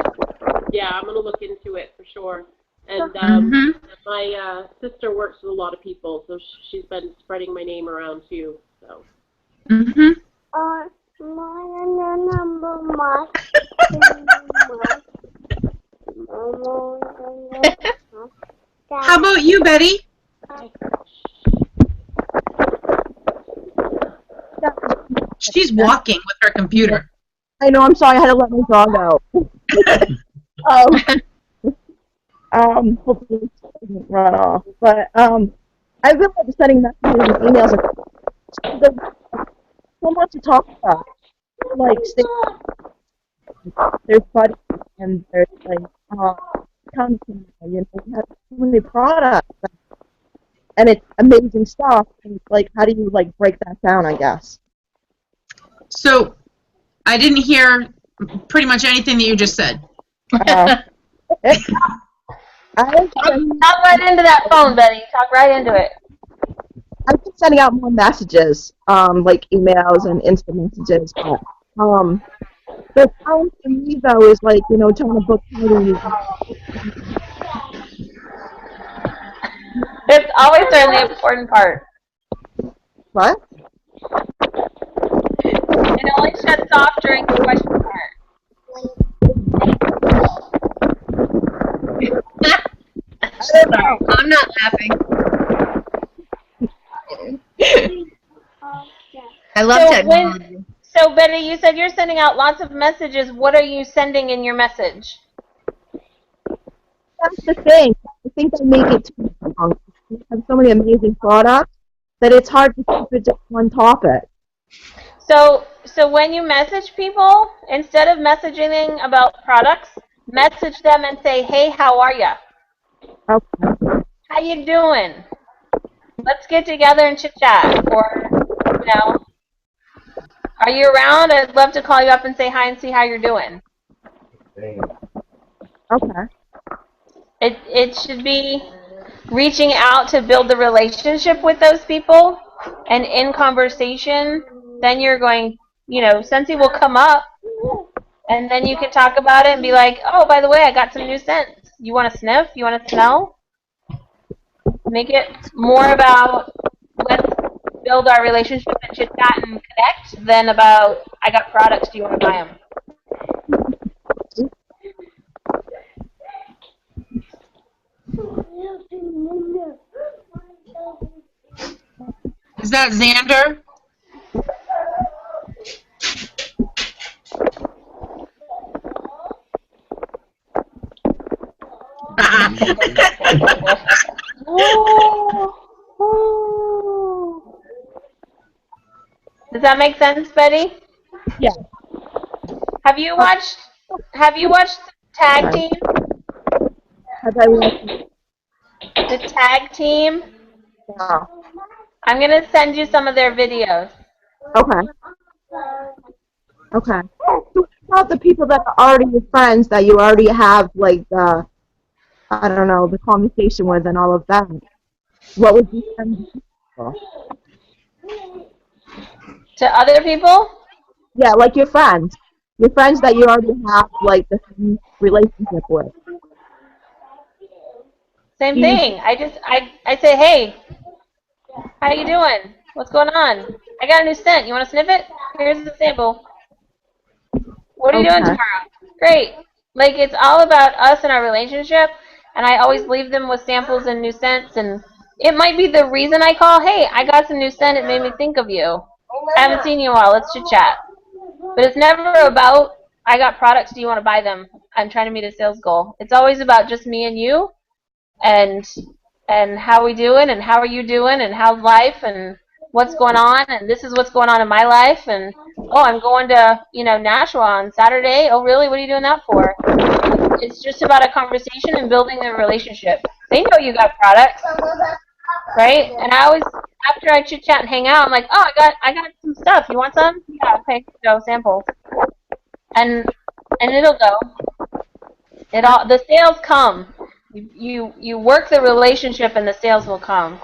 Yeah, I'm going to look into it for sure. And my sister works with a lot of people, so she's been spreading my name around too. So. How about you, Betty? She's walking with her computer. I know, I'm sorry, I had to let my dog out. Hopefully it doesn't run off. But I've been like sending messages and emails. There's so much to talk about. Like, there's buddies and there's like content. We have so many products, and it's amazing stuff. And like, how do you like break that down? I guess. So, I didn't hear pretty much anything that you just said. Talk right into that phone, Betty. Talk right into it. I've been sending out more messages, like emails and instant messages. But the challenge for me though is like, trying to book parties. It's always the really important part. What? It only shuts off during the question part. Sorry, I'm not laughing. I love technology. So, Betty, you said you're sending out lots of messages. What are you sending in your message? That's the thing. I think they make it too long. We have so many amazing products that it's hard to keep it just one topic. So when you message people, instead of messaging about products, message them and say, hey, how are ya? Okay. How you doing? Let's get together and chit-chat. Or, are you around? I'd love to call you up and say hi and see how you're doing. Okay. It should be reaching out to build the relationship with those people, and in conversation, then you're going, Scentsy will come up And then you can talk about it and be like, oh, by the way, I got some new scents. You want to sniff? You want to smell? Make it more about let's build our relationship and chit chat and connect than about I got products. Do you want to buy them? Is that Xander? Does that make sense, Betty? Yeah. Have you watched Tag Team? Have I watched? The Tag Team? No. I'm gonna send you some of their videos. Okay. Okay. So what about the people that are already your friends that you already have like the I don't know the conversation with and all of that? What would you send? To other people? Yeah, like your friends that you already have like the same relationship with. Same Do you? thing. I say, hey, how you doing? What's going on? I got a new scent. You want to sniff it? Here's the sample. What are you doing Okay. tomorrow? Great. Like, it's all about us and our relationship, and I always leave them with samples and new scents, and it might be the reason I call, hey, I got some new scent, it made me think of you. I haven't seen you in a while, let's chit-chat. But it's never about, I got products, do you want to buy them? I'm trying to meet a sales goal. It's always about just me and you, and how we doing, and how are you doing, and how's life, and what's going on, and this is what's going on in my life, and oh, I'm going to, Nashua on Saturday. Oh, really? What are you doing that for? It's just about a conversation and building a relationship. They know you got products, right? And I always, after I chit chat and hang out, I'm like, oh, I got some stuff. You want some? Yeah, okay, go samples, and it'll go. The sales come. You work the relationship, and the sales will come.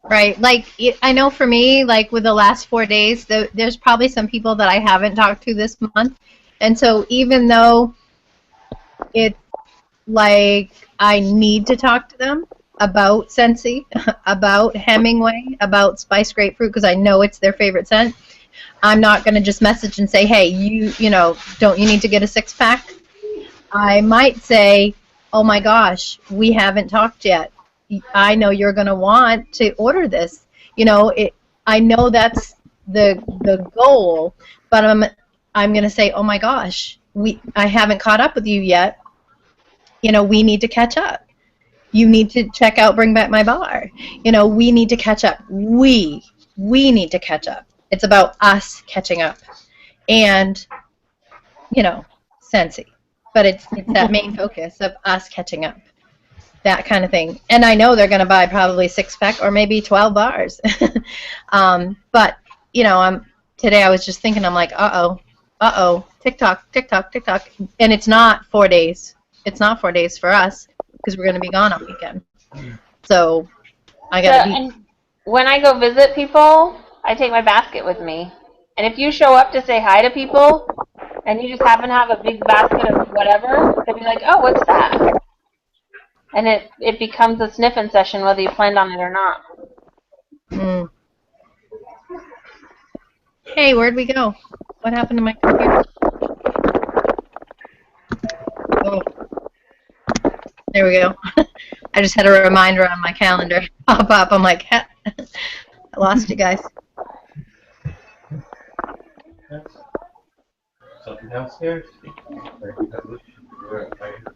Right. Like, I know for me, like with the last 4 days, there's probably some people that I haven't talked to this month. And so even though it's like I need to talk to them about Scentsy, about Hemingway, about Spice Grapefruit, because I know it's their favorite scent, I'm not going to just message and say, hey, don't you need to get a 6-pack? I might say, oh my gosh, we haven't talked yet. I know you're going to want to order this. I know that's the goal, but I'm going to say, oh my gosh, I haven't caught up with you yet. We need to catch up. You need to check out Bring Back My Bar. We need to catch up. We need to catch up. It's about us catching up. And, Scentsy. But it's that main focus of us catching up. That kind of thing. And I know they're going to buy probably 6-pack or maybe 12 bars. But, today I was just thinking, I'm like, uh-oh, TikTok. And it's not 4 days. It's not 4 days for us because we're going to be gone all weekend. So I got to be. And when I go visit people, I take my basket with me. And if you show up to say hi to people and you just happen to have a big basket of whatever, they'll be like, oh, what's that? And it becomes a sniffing session whether you planned on it or not. Mm. Hey, where'd we go? What happened to my computer? Oh. There we go. I just had a reminder on my calendar pop up. I'm like, I lost you guys. Something downstairs.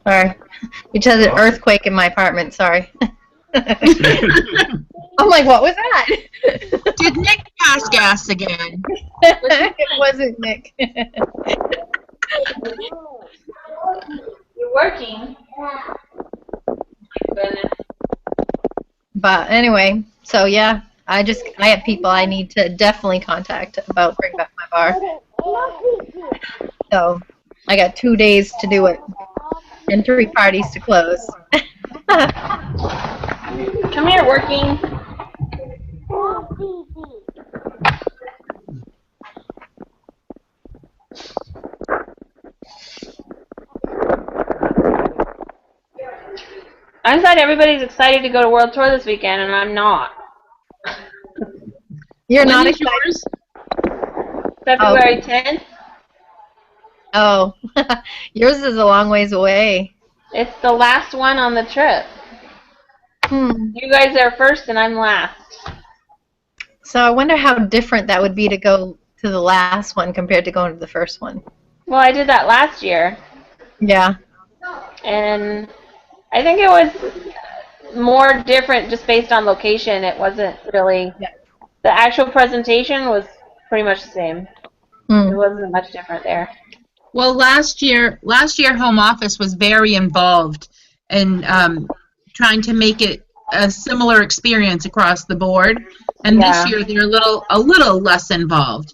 Sorry. We just had an earthquake in my apartment. Sorry. I'm like, what was that? Did Nick pass gas again? It wasn't Nick. You're working. Goodness. But anyway, so yeah, I have people I need to definitely contact about Bring Back My Bar. So I got 2 days to do it and 3 parties to close. Come here, working. I'm glad everybody's excited to go to World Tour this weekend, and I'm not. You're When not is excited? yours? February 10th. Oh, yours is a long ways away. It's the last one on the trip. You guys are first, and I'm last. So I wonder how different that would be to go to the last one compared to going to the first one. Well, I did that last year, Yeah. and I think it was more different just based on location. It wasn't really... The actual presentation was pretty much the same. It wasn't much different there. Well, last year, home office was very involved in trying to make it a similar experience across the board, and this year they're a little less involved.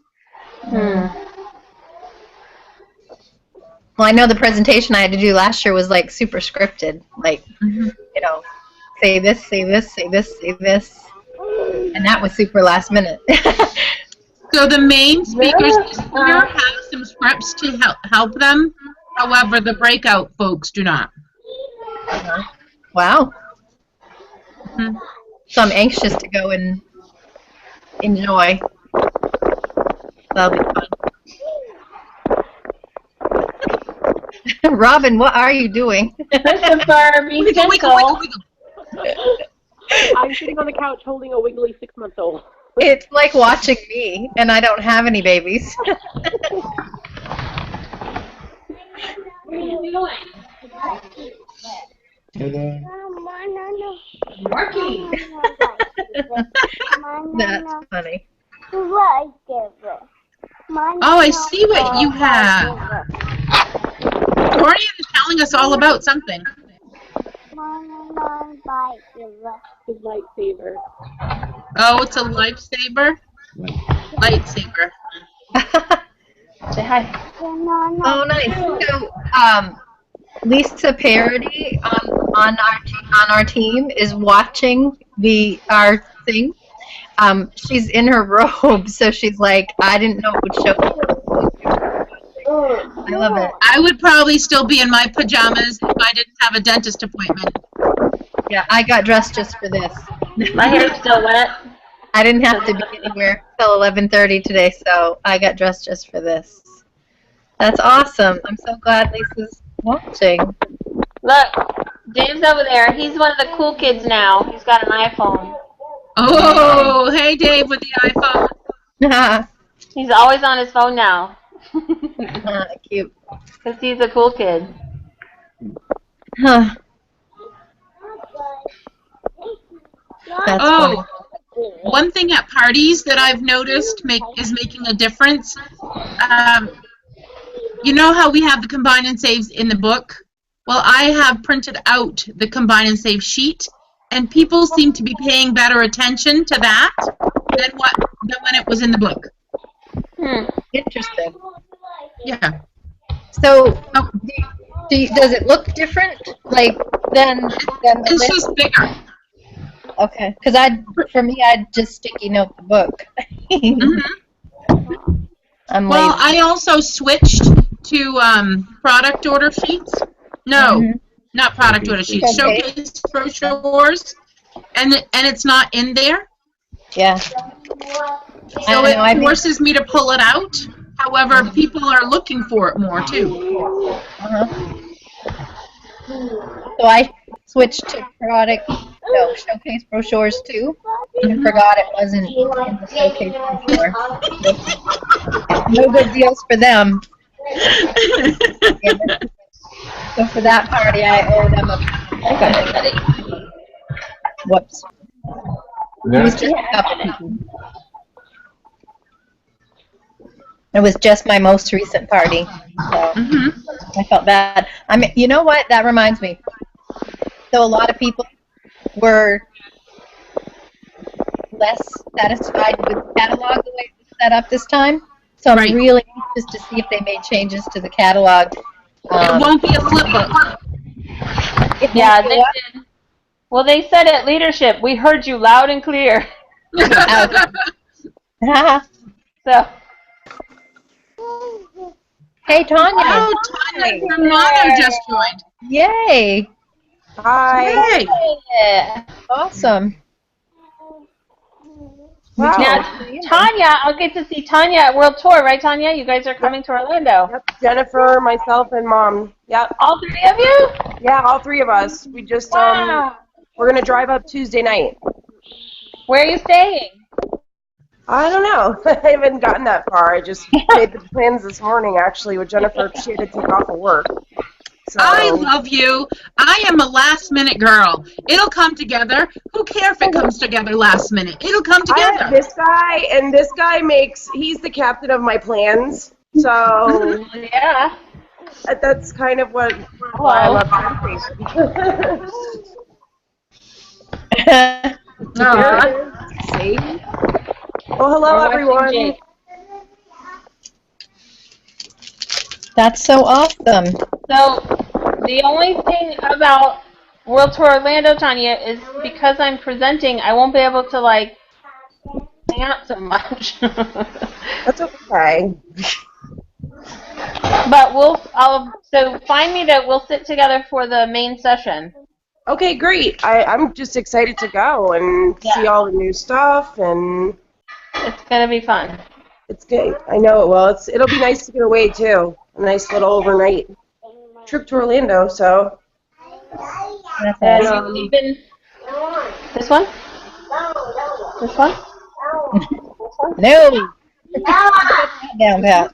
Well, I know the presentation I had to do last year was like super scripted, like you know, say this, say this, say this, say this, and that was super last minute. So the main speakers this year have some scripts to help them. However, the breakout folks do not. Wow. So I'm anxious to go and enjoy. That'll be fun. Robin, what are you doing? Christopher, be gentle. I'm sitting on the couch holding a wiggly 6-month-old. It's like watching me, and I don't have any babies. What are you doing? Working. That's funny. Oh, I see what you have. Dorian is telling us all about something. His lightsaber. Oh, it's a lifesaver? Lightsaber. Say hi. Oh, nice. So, Lisa Parody on our team is watching our thing. She's in her robe, so she's like, I didn't know it would show. I love it. I would probably still be in my pajamas if I didn't have a dentist appointment. Yeah, I got dressed just for this. My hair's still wet. I didn't have to be anywhere till 11:30 today, so I got dressed just for this. That's awesome. I'm so glad Lisa's watching. Look, Dave's over there. He's one of the cool kids now. He's got an iPhone. Oh, hey Dave with the iPhone. He's always on his phone now. Cute. Because he's a cool kid. That's funny. One thing at parties that I've noticed is making a difference. You know how we have the combine and saves in the book? Well, I have printed out the combine and save sheet, and people seem to be paying better attention to that than when it was in the book. Interesting. Yeah. So, does it look different, like than the It's list? just bigger. Okay, because for me, I'd just sticky note the book. I'm Well, lazy. I also switched to product order sheets. No, not product order sheets. Okay. Showcase brochures, and it's not in there. Yeah. So it forces me to pull it out. However, people are looking for it more too. So I switched to showcase brochures too, and forgot it wasn't in the showcase brochure. No good deals for them. So for that party, I owe them a. Whoops. It was just a couple people. It was just my most recent party, so I felt bad. I mean, you know what? That reminds me. So a lot of people were less satisfied with the catalog the way it was set up this time. So I'm really anxious to see if they made changes to the catalog. It won't be a flip book. Yeah, they did. Well, they said at leadership, we heard you loud and clear. So. Hey, Tanya. Oh, Tanya, your mother just joined. Yay. Hi. Yay! Yeah. Awesome. Wow. Now, Tanya, I'll get to see Tanya at World Tour, right, Tanya? You guys are coming to Orlando. Yep. Jennifer, myself, and Mom. Yep. All three of you? Yeah, all three of us. We just Wow. we're gonna drive up Tuesday night. Where are you staying? I don't know. I haven't gotten that far. I just made the plans this morning, actually, with Jennifer. She had to take off of work. So. I love you. I am a last minute girl. It'll come together. Who cares if it comes together last minute? It'll come I have together. this guy, and this guy he's the captain of my plans. So Yeah. that's kind of why I love camping. See? Well, hello, everyone. That's so awesome. So, the only thing about World Tour Orlando, Tanya, is because I'm presenting, I won't be able to, like, hang out so much. That's okay. But so find me we'll sit together for the main session. Okay, great. I'm just excited to go and see all the new stuff, and It's gonna be fun. it's good. I know it will. It'll be nice to get away too. A nice little overnight trip to Orlando. So. That's And, awesome. You've been this one? This one? No. Down, Pat.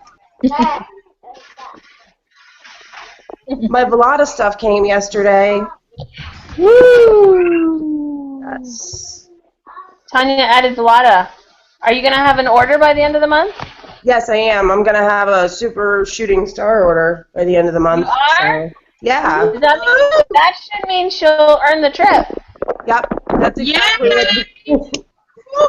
my Velada stuff came yesterday. Woo! Yes. Tanya added Zalata. Are you gonna have an order by the end of the month? Yes, I am. I'm gonna have a super shooting star order by the end of the month. You are? So, yeah. That should mean she'll earn the trip. Yep. That's exactly it.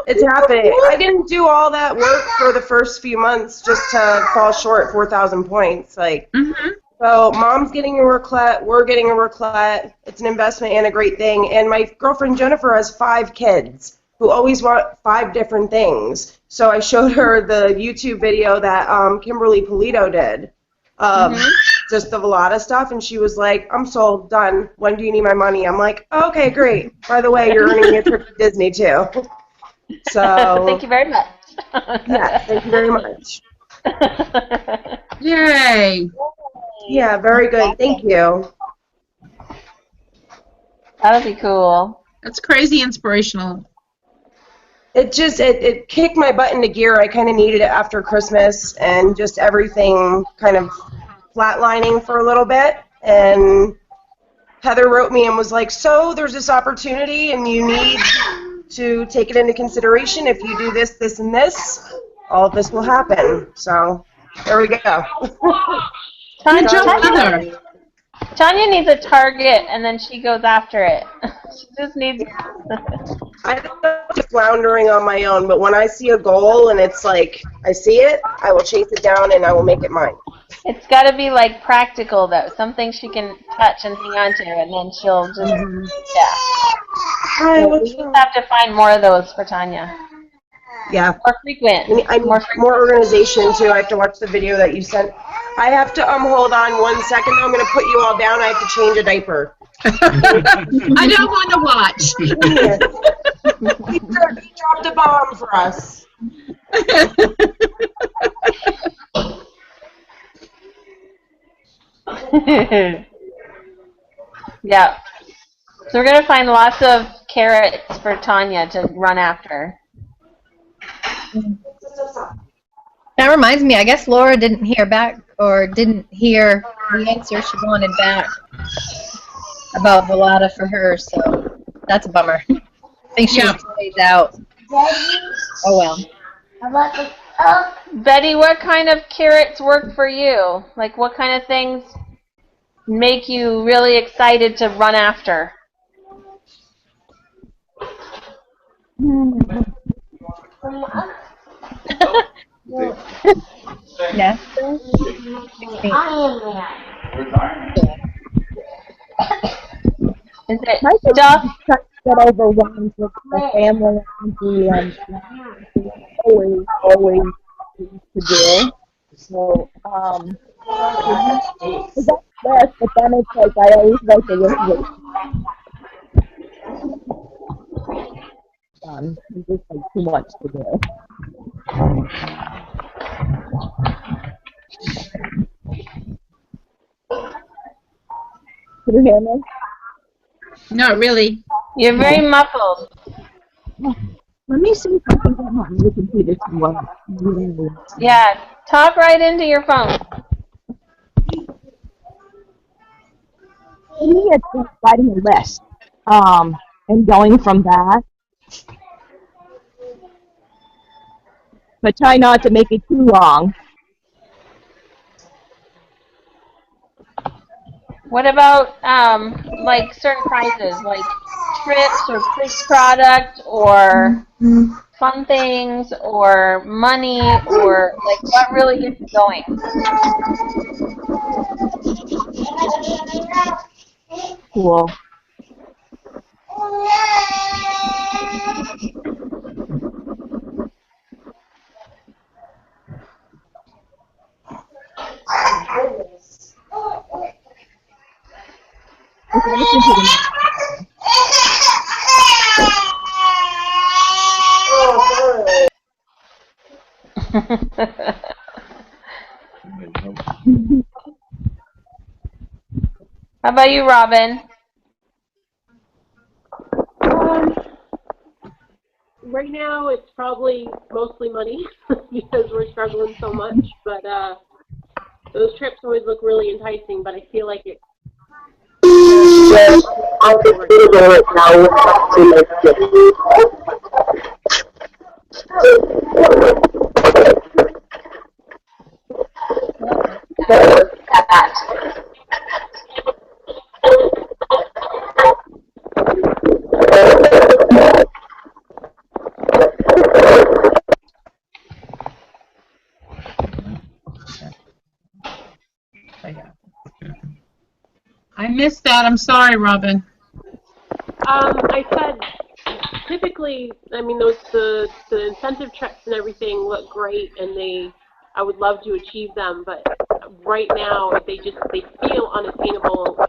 It's happening. I didn't do all that work for the first few months just to fall short 4,000 points. So Mom's getting a raclette, we're getting a raclette. It's an investment and a great thing. And my girlfriend Jennifer has 5 kids who always want 5 different things. So I showed her the YouTube video that Kimberly Polito did, just the Velada stuff, and she was like, "I'm sold, done. When do you need my money?" I'm like, "Okay, great. By the way, you're earning me a trip to Disney too." So thank you very much. yeah, thank you very much. Yay. Yeah, very good. Thank you. That'll be cool. That's crazy inspirational. It kicked my butt into gear. I kind of needed it after Christmas and just everything kind of flatlining for a little bit. And Heather wrote me and was like, "So there's this opportunity and you need to take it into consideration. If you do this, this, and this, all of this will happen." So there we go. Tanya needs a target, and then she goes after it. She just needs. I don't know, just floundering on my own, but when I see a goal and it's like I see it, I will chase it down and I will make it mine. It's got to be like practical though, something she can touch and hang on to, and then she'll just So we just have to find more of those for Tanya. Yeah. More frequent. I need more organization too. I have to watch the video that you sent. I have to hold on 1 second. I'm going to put you all down. I have to change a diaper. I don't want to watch. He dropped a bomb for us. Yeah. So we're gonna find lots of carrots for Tanya to run after. That reminds me, I guess Laura didn't hear back or didn't hear the answer she wanted back about Velada for her, so that's a bummer. I think she was 2 days out. Oh well. Betty, what kind of carrots work for you? Like what kind of things make you really excited to run after? Yeah. Is it My kids stuff? just try to get overwhelmed with the family and always to do. So, that's best, but then it's like I always like the wish list. done. There's just like too much to do. Can you hear me? Not really. You're very muffled. Let me see if I can get my new computer to work. Yeah, talk right into your phone. For me, it's just writing a list, and going from that. But try not to make it too long. What about like certain prizes, like trips or free product or fun things or money or like what really gets you going? Cool. If I listen to the How about you, Robin? Right now, it's probably mostly money because we're struggling so much. But those trips always look really enticing. But I feel like it. Yes, I can feel it now. We have to make I missed that. I'm sorry, Robin. I said typically, I mean, the incentive checks and everything look great, and I would love to achieve them, but right now they feel unattainable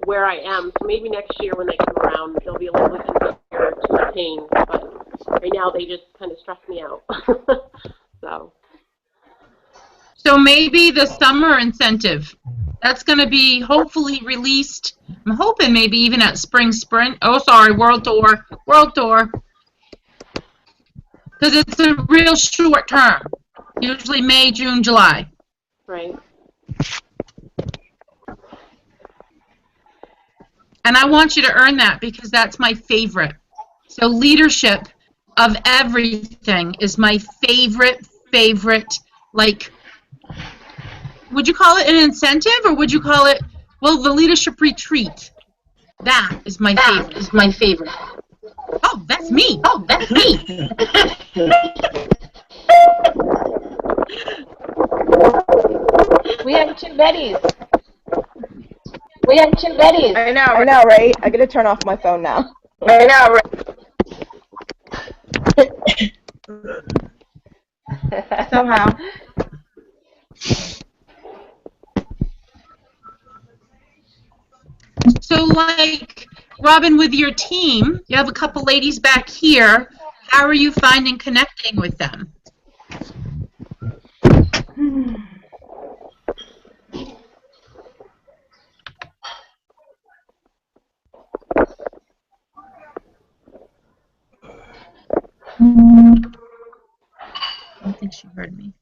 where I am. So maybe next year when they come around, they'll be a little bit easier to attain. But right now they just kind of stress me out. So maybe the summer incentive. That's going to be hopefully released. I'm hoping maybe even at spring sprint. Oh, sorry, World Tour. Because it's a real short term. Usually May, June, July. Right. And I want you to earn that because that's my favorite. So leadership of everything is my favorite, like, would you call it an incentive or would you call it, well, the leadership retreat? That is my favorite. Oh, that's me. We have two Bettys. I know, right? I gotta turn off my phone now. I know, right? Somehow. So, like, Robin, with your team, you have a couple ladies back here. How are you finding connecting with them? I don't think she heard me.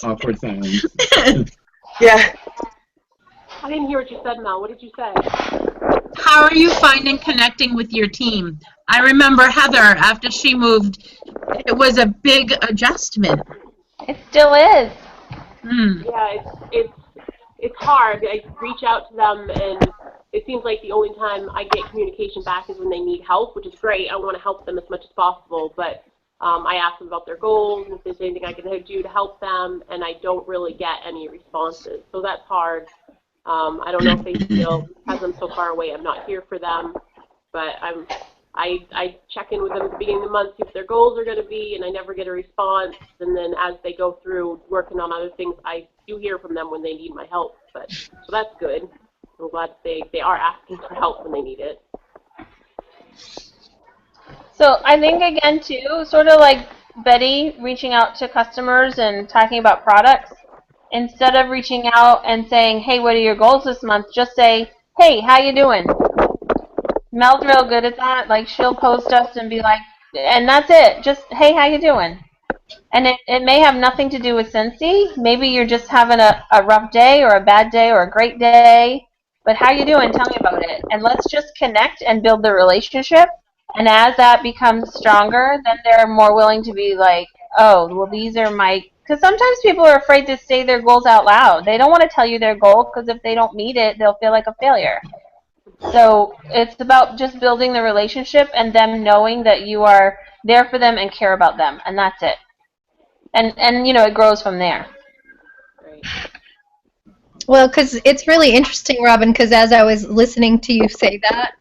Awkward silence. Yeah. I didn't hear what you said, Mel. What did you say? How are you finding connecting with your team? I remember Heather, after she moved, it was a big adjustment. It still is. Yeah, it's hard. I reach out to them, and it seems like the only time I get communication back is when they need help, which is great. I want to help them as much as possible, but I ask them about their goals, and if there's anything I can do to help them, and I don't really get any responses. So that's hard. I don't know if they feel, because I'm so far away, I'm not here for them, but I check in with them at the beginning of the month, see what their goals are going to be, and I never get a response. And then as they go through working on other things, I do hear from them when they need my help. But so that's good. I'm glad they are asking for help when they need it. So I think again too, sort of like Betty reaching out to customers and talking about products, instead of reaching out and saying, hey, what are your goals this month, just say, hey, how you doing? Mel's real good at that. Like, she'll post us and be like, and that's it. Just, hey, how you doing? And it may have nothing to do with Scentsy. Maybe you're just having a rough day or a bad day or a great day. But how you doing? Tell me about it. And let's just connect and build the relationship. And as that becomes stronger, then they're more willing to be like, oh, well, these are my... Because sometimes people are afraid to say their goals out loud. They don't want to tell you their goal because if they don't meet it, they'll feel like a failure. So it's about just building the relationship and them knowing that you are there for them and care about them. And that's it. And you know, it grows from there. Right. Well, because it's really interesting, Robin, because as I was listening to you say that,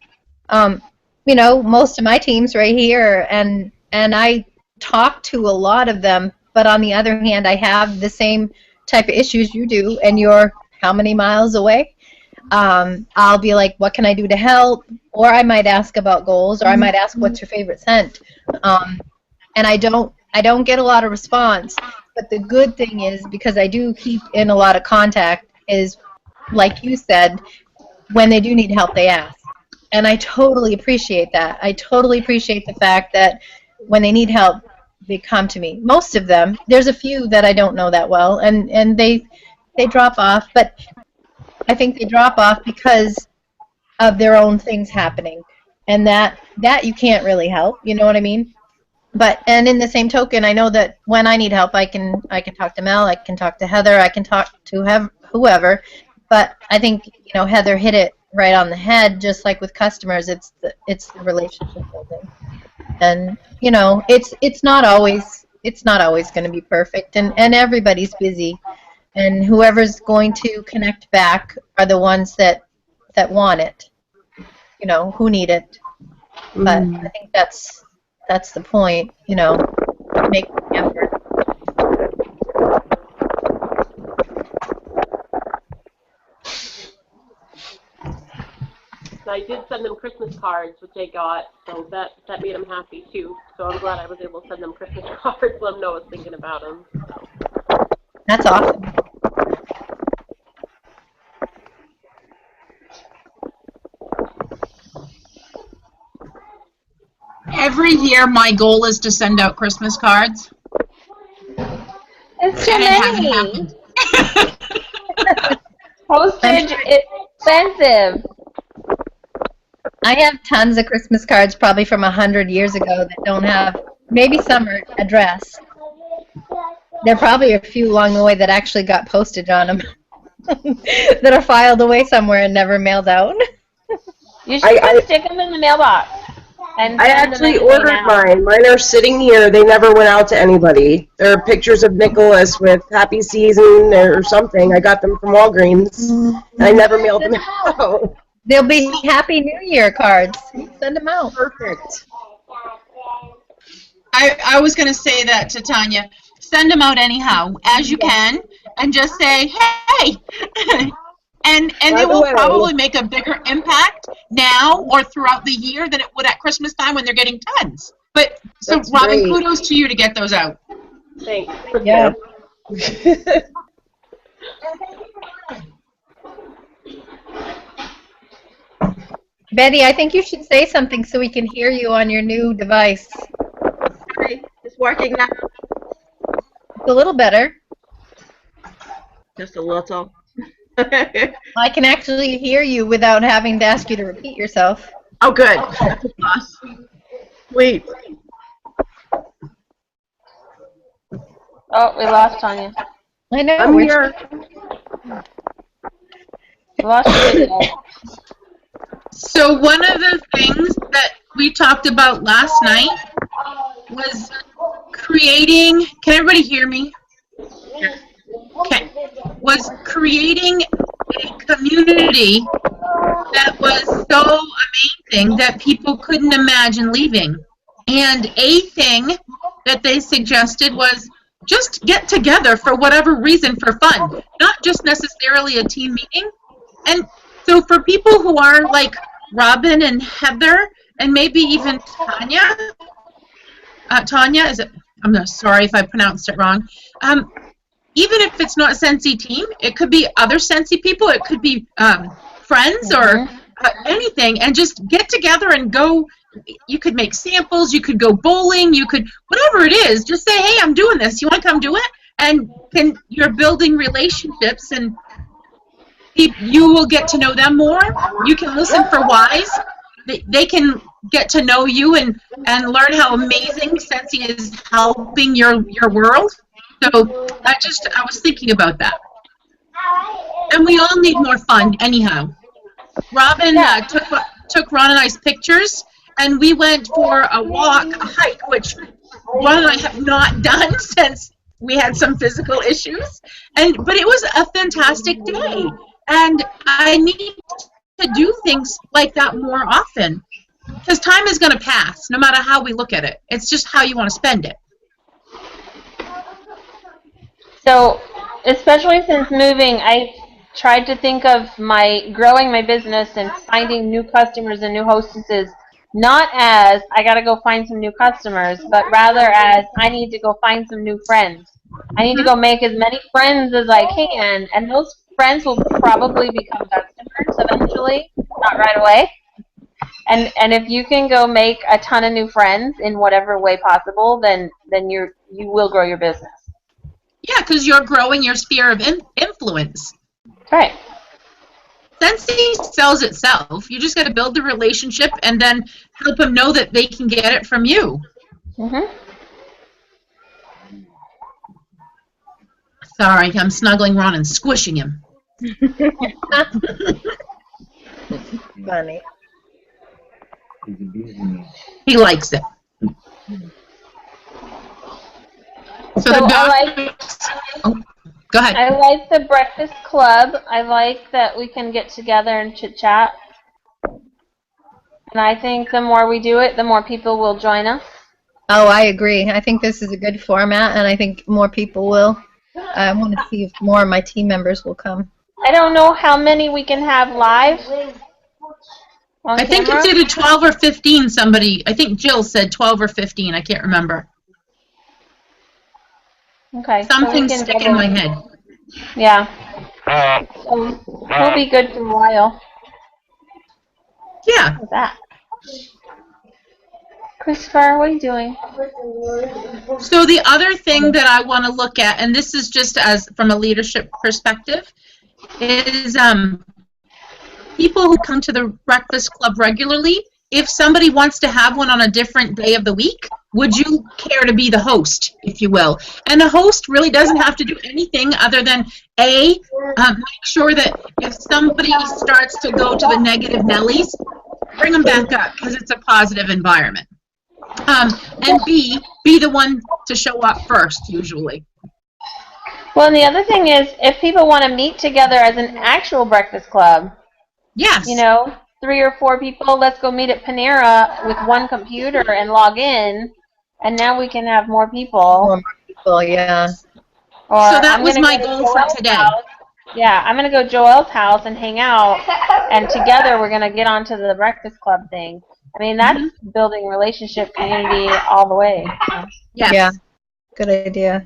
you know, most of my team's right here, and I talk to a lot of them, but on the other hand, I have the same type of issues you do, and you're how many miles away? I'll be like, what can I do to help? Or I might ask about goals, or I might ask, what's your favorite scent? And I don't get a lot of response. But the good thing is, because I do keep in a lot of contact, is, like you said, when they do need help, they ask. And I totally appreciate that. I totally appreciate the fact that when they need help, they come to me. Most of them. There's a few that I don't know that well, and they drop off. But I think they drop off because of their own things happening, and that you can't really help. You know what I mean? But and in the same token, I know that when I need help, I can talk to Mel, I can talk to Heather, I can talk to whoever. But I think, you know, Heather hit it right on the head. Just like with customers, it's the relationship building, and you know, it's not always going to be perfect, and everybody's busy, and whoever's going to connect back are the ones that want it, you know, who need it. But I think that's the point, you know, make the effort. So I did send them Christmas cards, which they got, so that made them happy too. So I'm glad I was able to send them Christmas cards, let them know I was thinking about them. So. That's awesome. Every year, my goal is to send out Christmas cards. It's too And it hasn't many. happened. Postage is expensive. I have tons of Christmas cards, probably from 100 years ago, that don't have, maybe some are addressed. There are probably a few along the way that actually got postage on them that are filed away somewhere and never mailed out. You should stick them in the mailbox. And I actually ordered mine. Mine are sitting here. They never went out to anybody. There are pictures of Nicholas with Happy Season or something. I got them from Walgreens. And I never mailed them out. They'll be Happy New Year cards. Send them out. Perfect. I was going to say that to Tanya. Send them out anyhow, as you can, and just say, hey. And it will probably make a bigger impact now or throughout the year than it would at Christmas time when they're getting tons. But so, That's Robin, great. kudos to you to get those out. Thanks. Yeah. Betty, I think you should say something so we can hear you on your new device. Hi, it's working now. It's a little better. Just a little. I can actually hear you without having to ask you to repeat yourself. Oh, good. That's a plus. Wait. Oh, we lost Tanya. I know. I'm here. We lost your video. So one of the things that we talked about last night was creating, can everybody hear me? Okay. Was creating a community that was so amazing that people couldn't imagine leaving. And a thing that they suggested was just get together for whatever reason for fun, not just necessarily a team meeting. And so for people who are like Robin and Heather, and maybe even Tanya, is it? I'm not sorry if I pronounced it wrong. Even if it's not Scentsy team, it could be other Scentsy people. It could be friends or anything, and just get together and go. You could make samples. You could go bowling. You could whatever it is. Just say, hey, I'm doing this. You want to come do it? And you're building relationships, and you will get to know them more. You can listen for whys. They can get to know you and learn how amazing Scentsy is helping your world. So I was thinking about that. And we all need more fun anyhow. Robin took Ron and I's pictures, and we went for a hike, which Ron and I have not done since we had some physical issues. But it was a fantastic day. And I need to do things like that more often. Because time is going to pass, no matter how we look at it. It's just how you want to spend it. So, especially since moving, I tried to think of growing my business and finding new customers and new hostesses, not as I got to go find some new customers, but rather as I need to go find some new friends. I need to go make as many friends as I can, and those friends will probably become customers eventually, not right away. And if you can go make a ton of new friends in whatever way possible, then you will grow your business. Yeah, because you're growing your sphere of influence. Right. Scentsy sells itself. You just got to build the relationship and then help them know that they can get it from you. Sorry, I'm snuggling Ron and squishing him. Funny. He likes it. So go ahead. I like the Breakfast Club. I like that we can get together and chit-chat. And I think the more we do it, the more people will join us. Oh, I agree. I think this is a good format, and I think more people will. I want to see if more of my team members will come. I don't know how many we can have live. I think it's either 12 or 15. I think Jill said 12 or 15. I can't remember. Okay. Something's sticking in my head. Yeah. So we'll be good for a while. Yeah. What's that? Christopher, what are you doing? So the other thing that I want to look at, and this is just as from a leadership perspective, is people who come to the Breakfast Club regularly. If somebody wants to have one on a different day of the week, would you care to be the host, if you will? And the host really doesn't have to do anything other than, make sure that if somebody starts to go to the negative Nellies, bring them back up because it's a positive environment. And B, be the one to show up first, usually. Well, and the other thing is, if people want to meet together as an actual Breakfast Club, yes, 3 or 4 people, let's go meet at Panera with one computer and log in, and now we can have more people. More people, yeah. Or so that was my goal for today. Yeah, I'm going to go to Joelle's house and hang out, and together we're going to get onto the Breakfast Club thing. I mean, that's building relationship, community all the way. Yes. Yeah, good idea.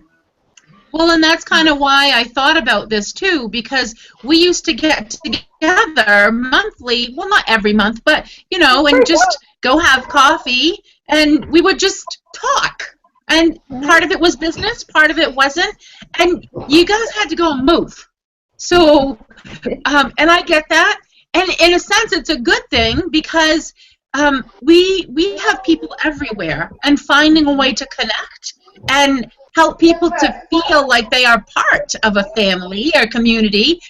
Well, and that's kind of why I thought about this, too, because we used to get together monthly, well, not every month, but, and just go have coffee, and we would just talk. And part of it was business, part of it wasn't, and you guys had to go and move. So, and I get that, and in a sense, it's a good thing, because we have people everywhere, and finding a way to connect and help people to feel like they are part of a family or community.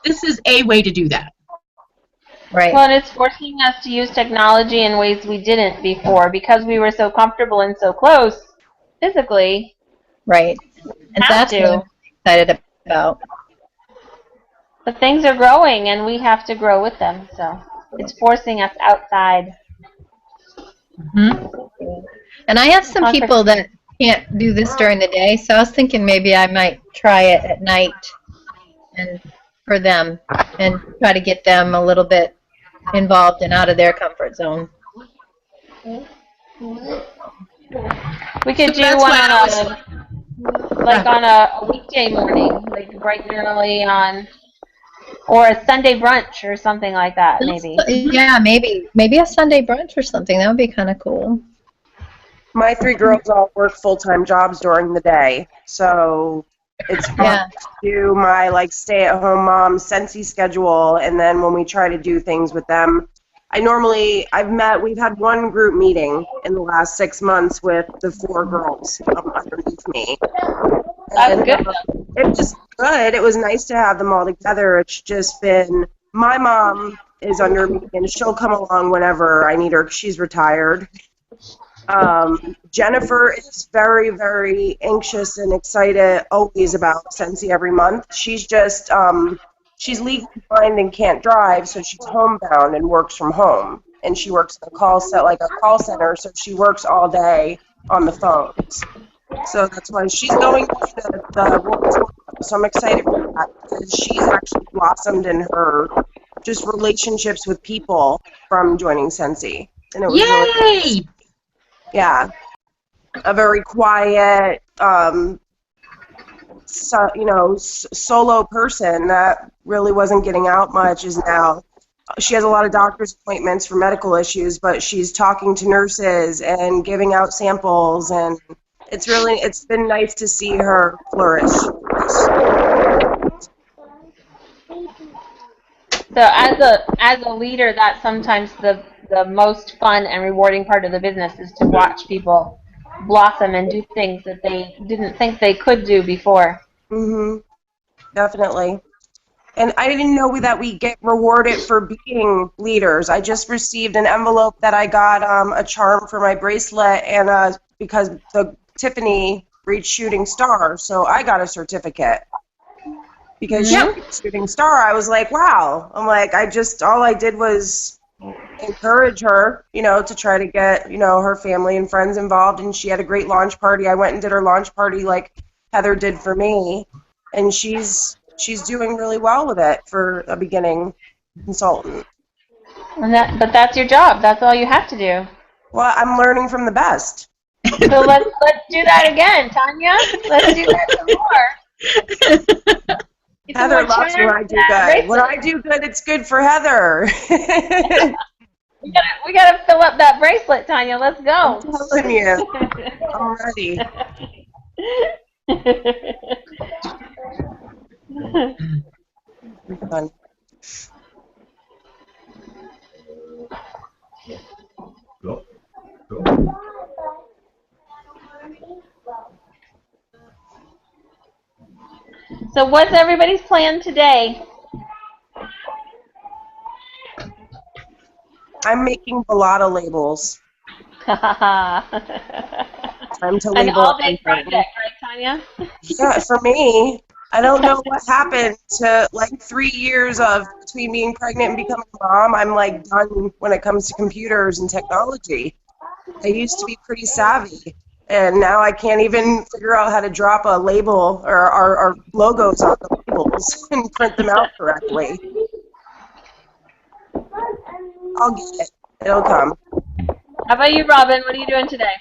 This is a way to do that. Right. Well, and it's forcing us to use technology in ways we didn't before because we were so comfortable and so close physically. Right. And that's what I'm excited about. But things are growing, and we have to grow with them. So it's forcing us outside. And I have some people that can't do this during the day, so I was thinking maybe I might try it at night and for them and try to get them a little bit involved and out of their comfort zone. We could do that's one why I on on a weekday morning, like bright and early on, or a Sunday brunch or something like that, maybe. Yeah, maybe a Sunday brunch or something. That would be kind of cool. My 3 girls all work full-time jobs during the day, so it's hard to do my like stay-at-home mom Scentsy schedule, and then when we try to do things with them, we've had one group meeting in the last 6 months with the 4 girls underneath me. That's good. It was just good. It was nice to have them all together. It's just been, my mom is under me, and she'll come along whenever I need her. She's retired. Jennifer is very, very anxious and excited always about Scentsy every month. She's just, she's legally blind and can't drive, so she's homebound and works from home. And she works in a call center, so she works all day on the phones. So that's why she's going to the World Tour. So I'm excited for that because she's actually blossomed in her just relationships with people from joining Scentsy. And it was really nice. Yeah, a very quiet, solo person that really wasn't getting out much is now. She has a lot of doctor's appointments for medical issues, but she's talking to nurses and giving out samples, and it's been nice to see her flourish. So as a leader, that's sometimes the most fun and rewarding part of the business is to watch people blossom and do things that they didn't think they could do before. Definitely. And I didn't know that we get rewarded for being leaders. I just received an envelope that I got a charm for my bracelet, and because the Tiffany reached Shooting Star, so I got a certificate. Because she reached Shooting Star, I was like, wow. I'm like, all I did was encourage her, to try to get, her family and friends involved, and she had a great launch party. I went and did her launch party like Heather did for me, and she's doing really well with it for a beginning consultant. But that's your job. That's all you have to do. Well, I'm learning from the best. So let's do that again, Tanya. Let's do that some more. Heather loves when I do good. When I do good, it's good for Heather. we gotta fill up that bracelet, Tanya. Let's go. I'm telling you. I'm ready. Fun. Go. So what's everybody's plan today? I'm making balata labels. Time to label. An all-day project, right, Tanya? Yeah, for me. I don't know what happened to 3 years of between being pregnant and becoming a mom. I'm done when it comes to computers and technology. I used to be pretty savvy, and now I can't even figure out how to drop a label or our logos on the labels and print them out correctly. I'll get it. It'll come. How about you, Robin? What are you doing today?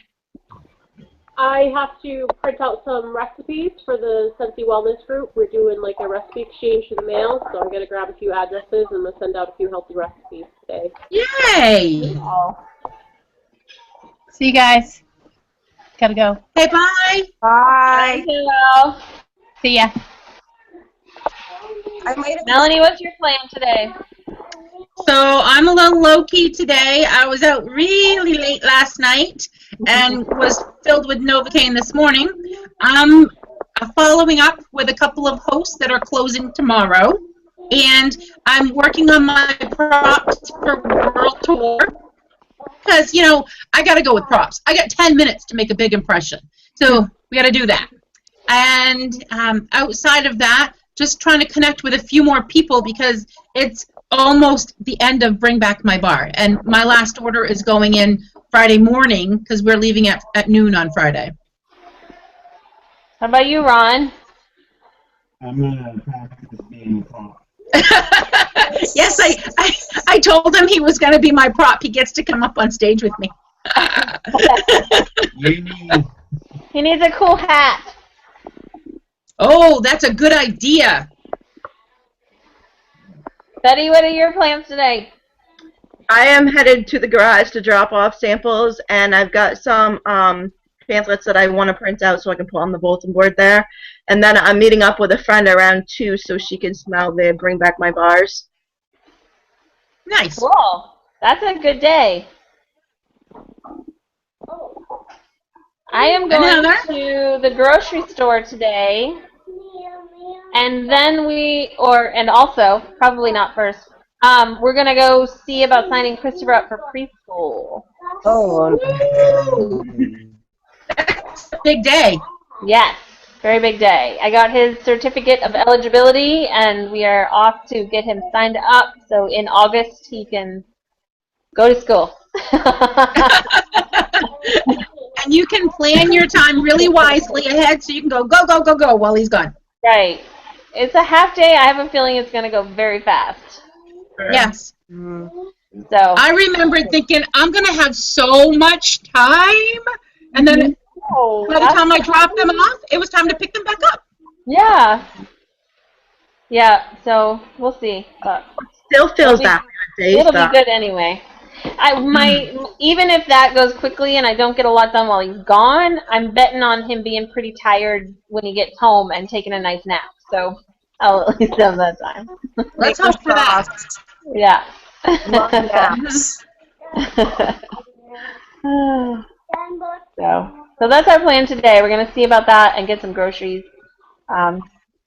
I have to print out some recipes for the Scentsy Wellness Group. We're doing a recipe exchange in the mail, so I'm going to grab a few addresses and I'm going to send out a few healthy recipes today. Yay! See you guys. Gotta go. Hey, bye. Bye. Hello. See ya. Melanie, what's your plan today? So I'm a little low-key today. I was out really late last night and was filled with Novocaine this morning. I'm following up with a couple of hosts that are closing tomorrow, and I'm working on my props for World Tour because, I got to go with props. I got 10 minutes to make a big impression, so we got to do that. And outside of that, just trying to connect with a few more people because it's almost the end of Bring Back My Bar, and my last order is going in Friday morning because we're leaving at noon on Friday. How about you, Ron? I'm gonna practice being prompt. Yes, I told him he was going to be my prop. He gets to come up on stage with me. He needs a cool hat. Oh, that's a good idea. Betty, what are your plans today? I am headed to the garage to drop off samples, and I've got some pamphlets that I want to print out so I can put on the bulletin board there. And then I'm meeting up with a friend around 2 so she can smell the Bring Back My Bars. Nice. Cool. That's a good day. I am going to the grocery store today, and then and also, probably not first, we're going to go see about signing Christopher up for preschool. Oh, That's a big day. Yes, very big day. I got his certificate of eligibility, and we are off to get him signed up, so in August he can go to school. And you can plan your time really wisely ahead so you can go while he's gone. Right. It's a half day. I have a feeling it's going to go very fast. Yes. So I remember thinking, I'm going to have so much time. And then by the time I dropped them off, it was time to pick them back up. Yeah. Yeah, so we'll see. But Still feels that way. It'll be good anyway. Even if that goes quickly and I don't get a lot done while he's gone, I'm betting on him being pretty tired when he gets home and taking a nice nap. So I'll at least have that time. Let's hope for that. Yeah. Love naps. So that's our plan today. We're gonna see about that and get some groceries.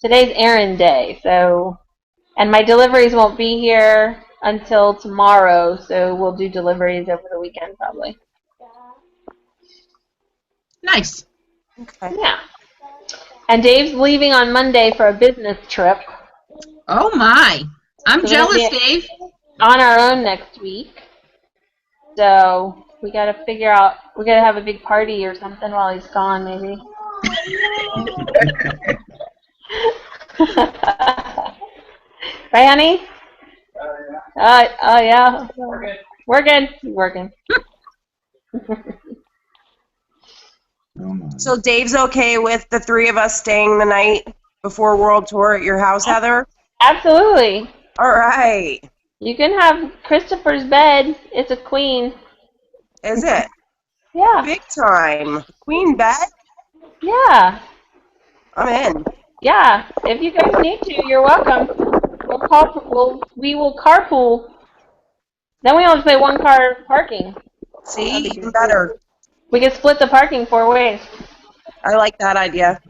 Today's errand day, and my deliveries won't be here until tomorrow, so we'll do deliveries over the weekend probably. Nice. Okay. Yeah. And Dave's leaving on Monday for a business trip. Oh my. I'm So jealous, we'll be Dave. On our own next week. So we gotta figure out, we gotta have a big party or something while he's gone, maybe. Right, honey? Oh yeah. Working. Working. So Dave's okay with the 3 of us staying the night before World Tour at your house, Heather? Absolutely. All right. You can have Christopher's bed. It's a queen. Is it? Yeah. Big time. Queen bed? Yeah. I'm in. Yeah. If you guys need to, you're welcome. We will carpool. Then we only pay 1 car parking. See, even better. We can split the parking 4 ways. I like that idea.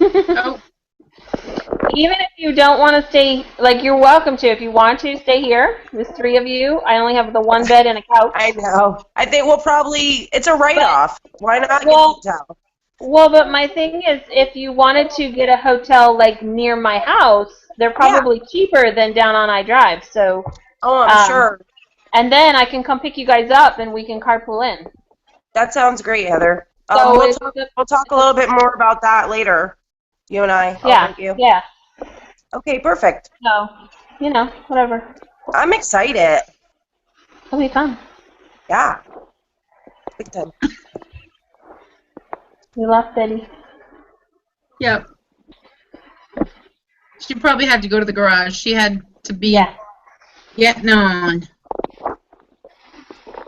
Oh. Even if you don't want to stay, like, you're welcome to. If you want to, stay here. There's 3 of you. I only have the 1 bed and a couch. I know. I think we'll probably, it's a write-off. Why not get a hotel? Well, but my thing is, if you wanted to get a hotel, like, near my house, they're probably cheaper than down on I-Drive. So. Oh, I'm sure. And then I can come pick you guys up and we can carpool in. That sounds great, Heather. So we'll talk a little bit more about that later. You and I. Yeah. You. Yeah. Okay, perfect. So, whatever. I'm excited. It'll be fun. Yeah. Big time. We lost Betty. Yep. She probably had to go to the garage. She had to be getting on.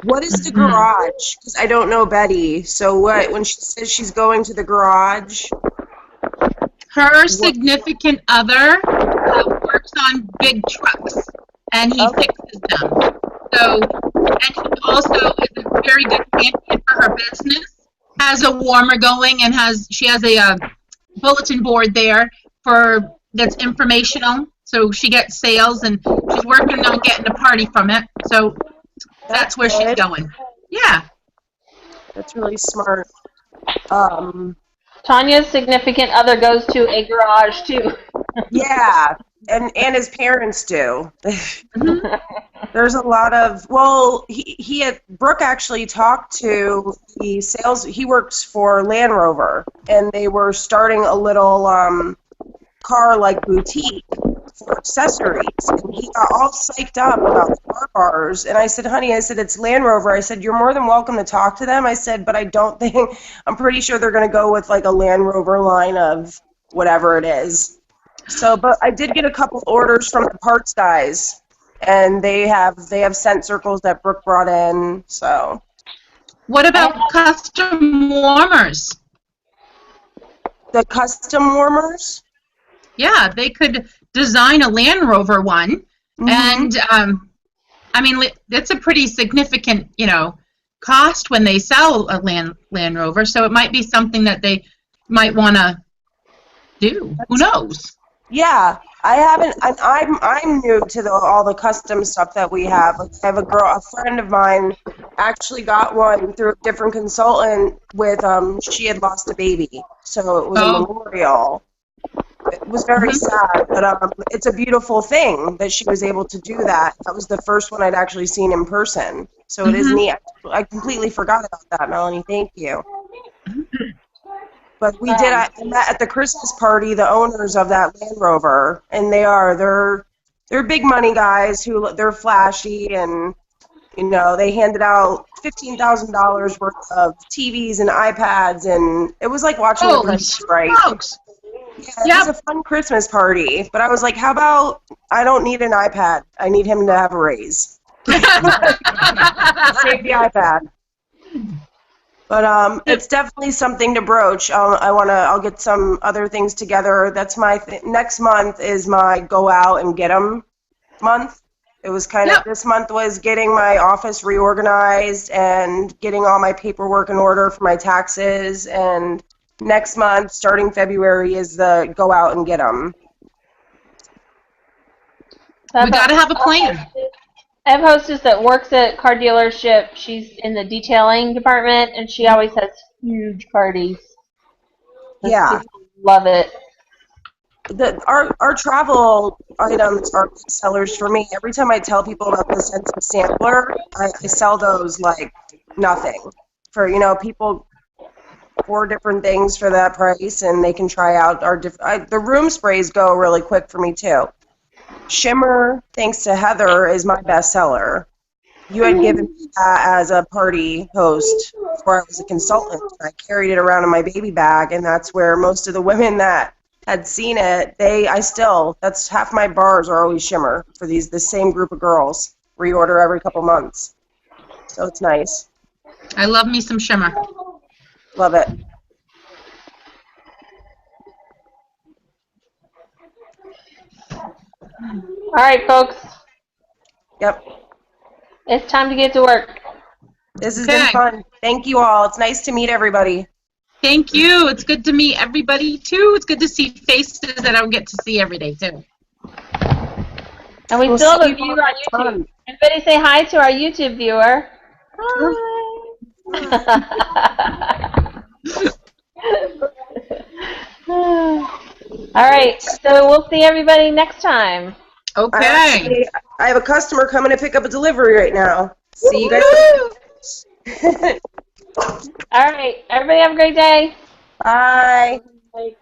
What is the garage? Because I don't know Betty. So what? When she says she's going to the garage? Her significant other works on big trucks, and he fixes them. So, and he also is a very good champion for her business. Has a warmer going, and she has a bulletin board there that's informational. So she gets sales, and she's working on getting a party from it. So that's where she's going. Yeah. That's really smart. Tanya's significant other goes to a garage too. Yeah, and his parents do. There's a lot of, well, Brooke actually talked to the sales, he works for Land Rover, and they were starting a little car-like boutique for accessories, and he got all psyched up about the car bars, and I said, honey, I said, it's Land Rover. I said, you're more than welcome to talk to them. I said, but I don't think, I'm pretty sure they're going to go with like a Land Rover line of whatever it is. So, but I did get a couple orders from the parts guys. And they have scent circles that Brooke brought in. So, what about custom warmers? The custom warmers? Yeah, they could design a Land Rover one, and I mean, that's a pretty significant, cost when they sell a Land Rover. So it might be something that they might want to do. Who knows? Yeah. I haven't. I'm new to all the custom stuff that we have. Like, I have a friend of mine, actually got one through a different consultant. With she had lost a baby, so it was a memorial. It was very sad, but it's a beautiful thing that she was able to do that. That was the first one I'd actually seen in person, so it is neat. I completely forgot about that, Melanie. Thank you. But we did. I met at the Christmas party the owners of that Land Rover, and they're big money guys they're flashy, and they handed out $15,000 worth of TVs and iPads, and it was like watching The Price is Right. Yeah, it was a fun Christmas party. But I was like, how about I don't need an iPad. I need him to have a raise. Save the iPad. But it's definitely something to broach. I'll get some other things together. That's my next month is my go out and get 'em month. It was kind of, this month was getting my office reorganized and getting all my paperwork in order for my taxes. And next month, starting February, is the go out and get 'em. We got to have a plan. I have a hostess that works at car dealership. She's in the detailing department, and she always has huge parties. Yeah. Love it. Our travel items are sellers for me. Every time I tell people about the Scentsy sampler, I sell those like nothing. For, people 4 different things for that price, and they can try out the room sprays go really quick for me too. Shimmer, thanks to Heather, is my best seller. You had given me that as a party host before I was a consultant. I carried it around in my baby bag, and that's where most of the women that had seen it, that's half my bars are always Shimmer for the same group of girls. Reorder every couple months. So it's nice. I love me some Shimmer. Love it. All right, folks. Yep. It's time to get to work. This has been fun. Thank you all. It's nice to meet everybody. Thank you. It's good to meet everybody, too. It's good to see faces that I don't get to see every day, too. And we still have a viewer on YouTube. Everybody say hi to our YouTube viewer. Hi. All right, so we'll see everybody next time. Okay. I have a customer coming to pick up a delivery right now. See you guys. All right, everybody have a great day. Bye. Bye.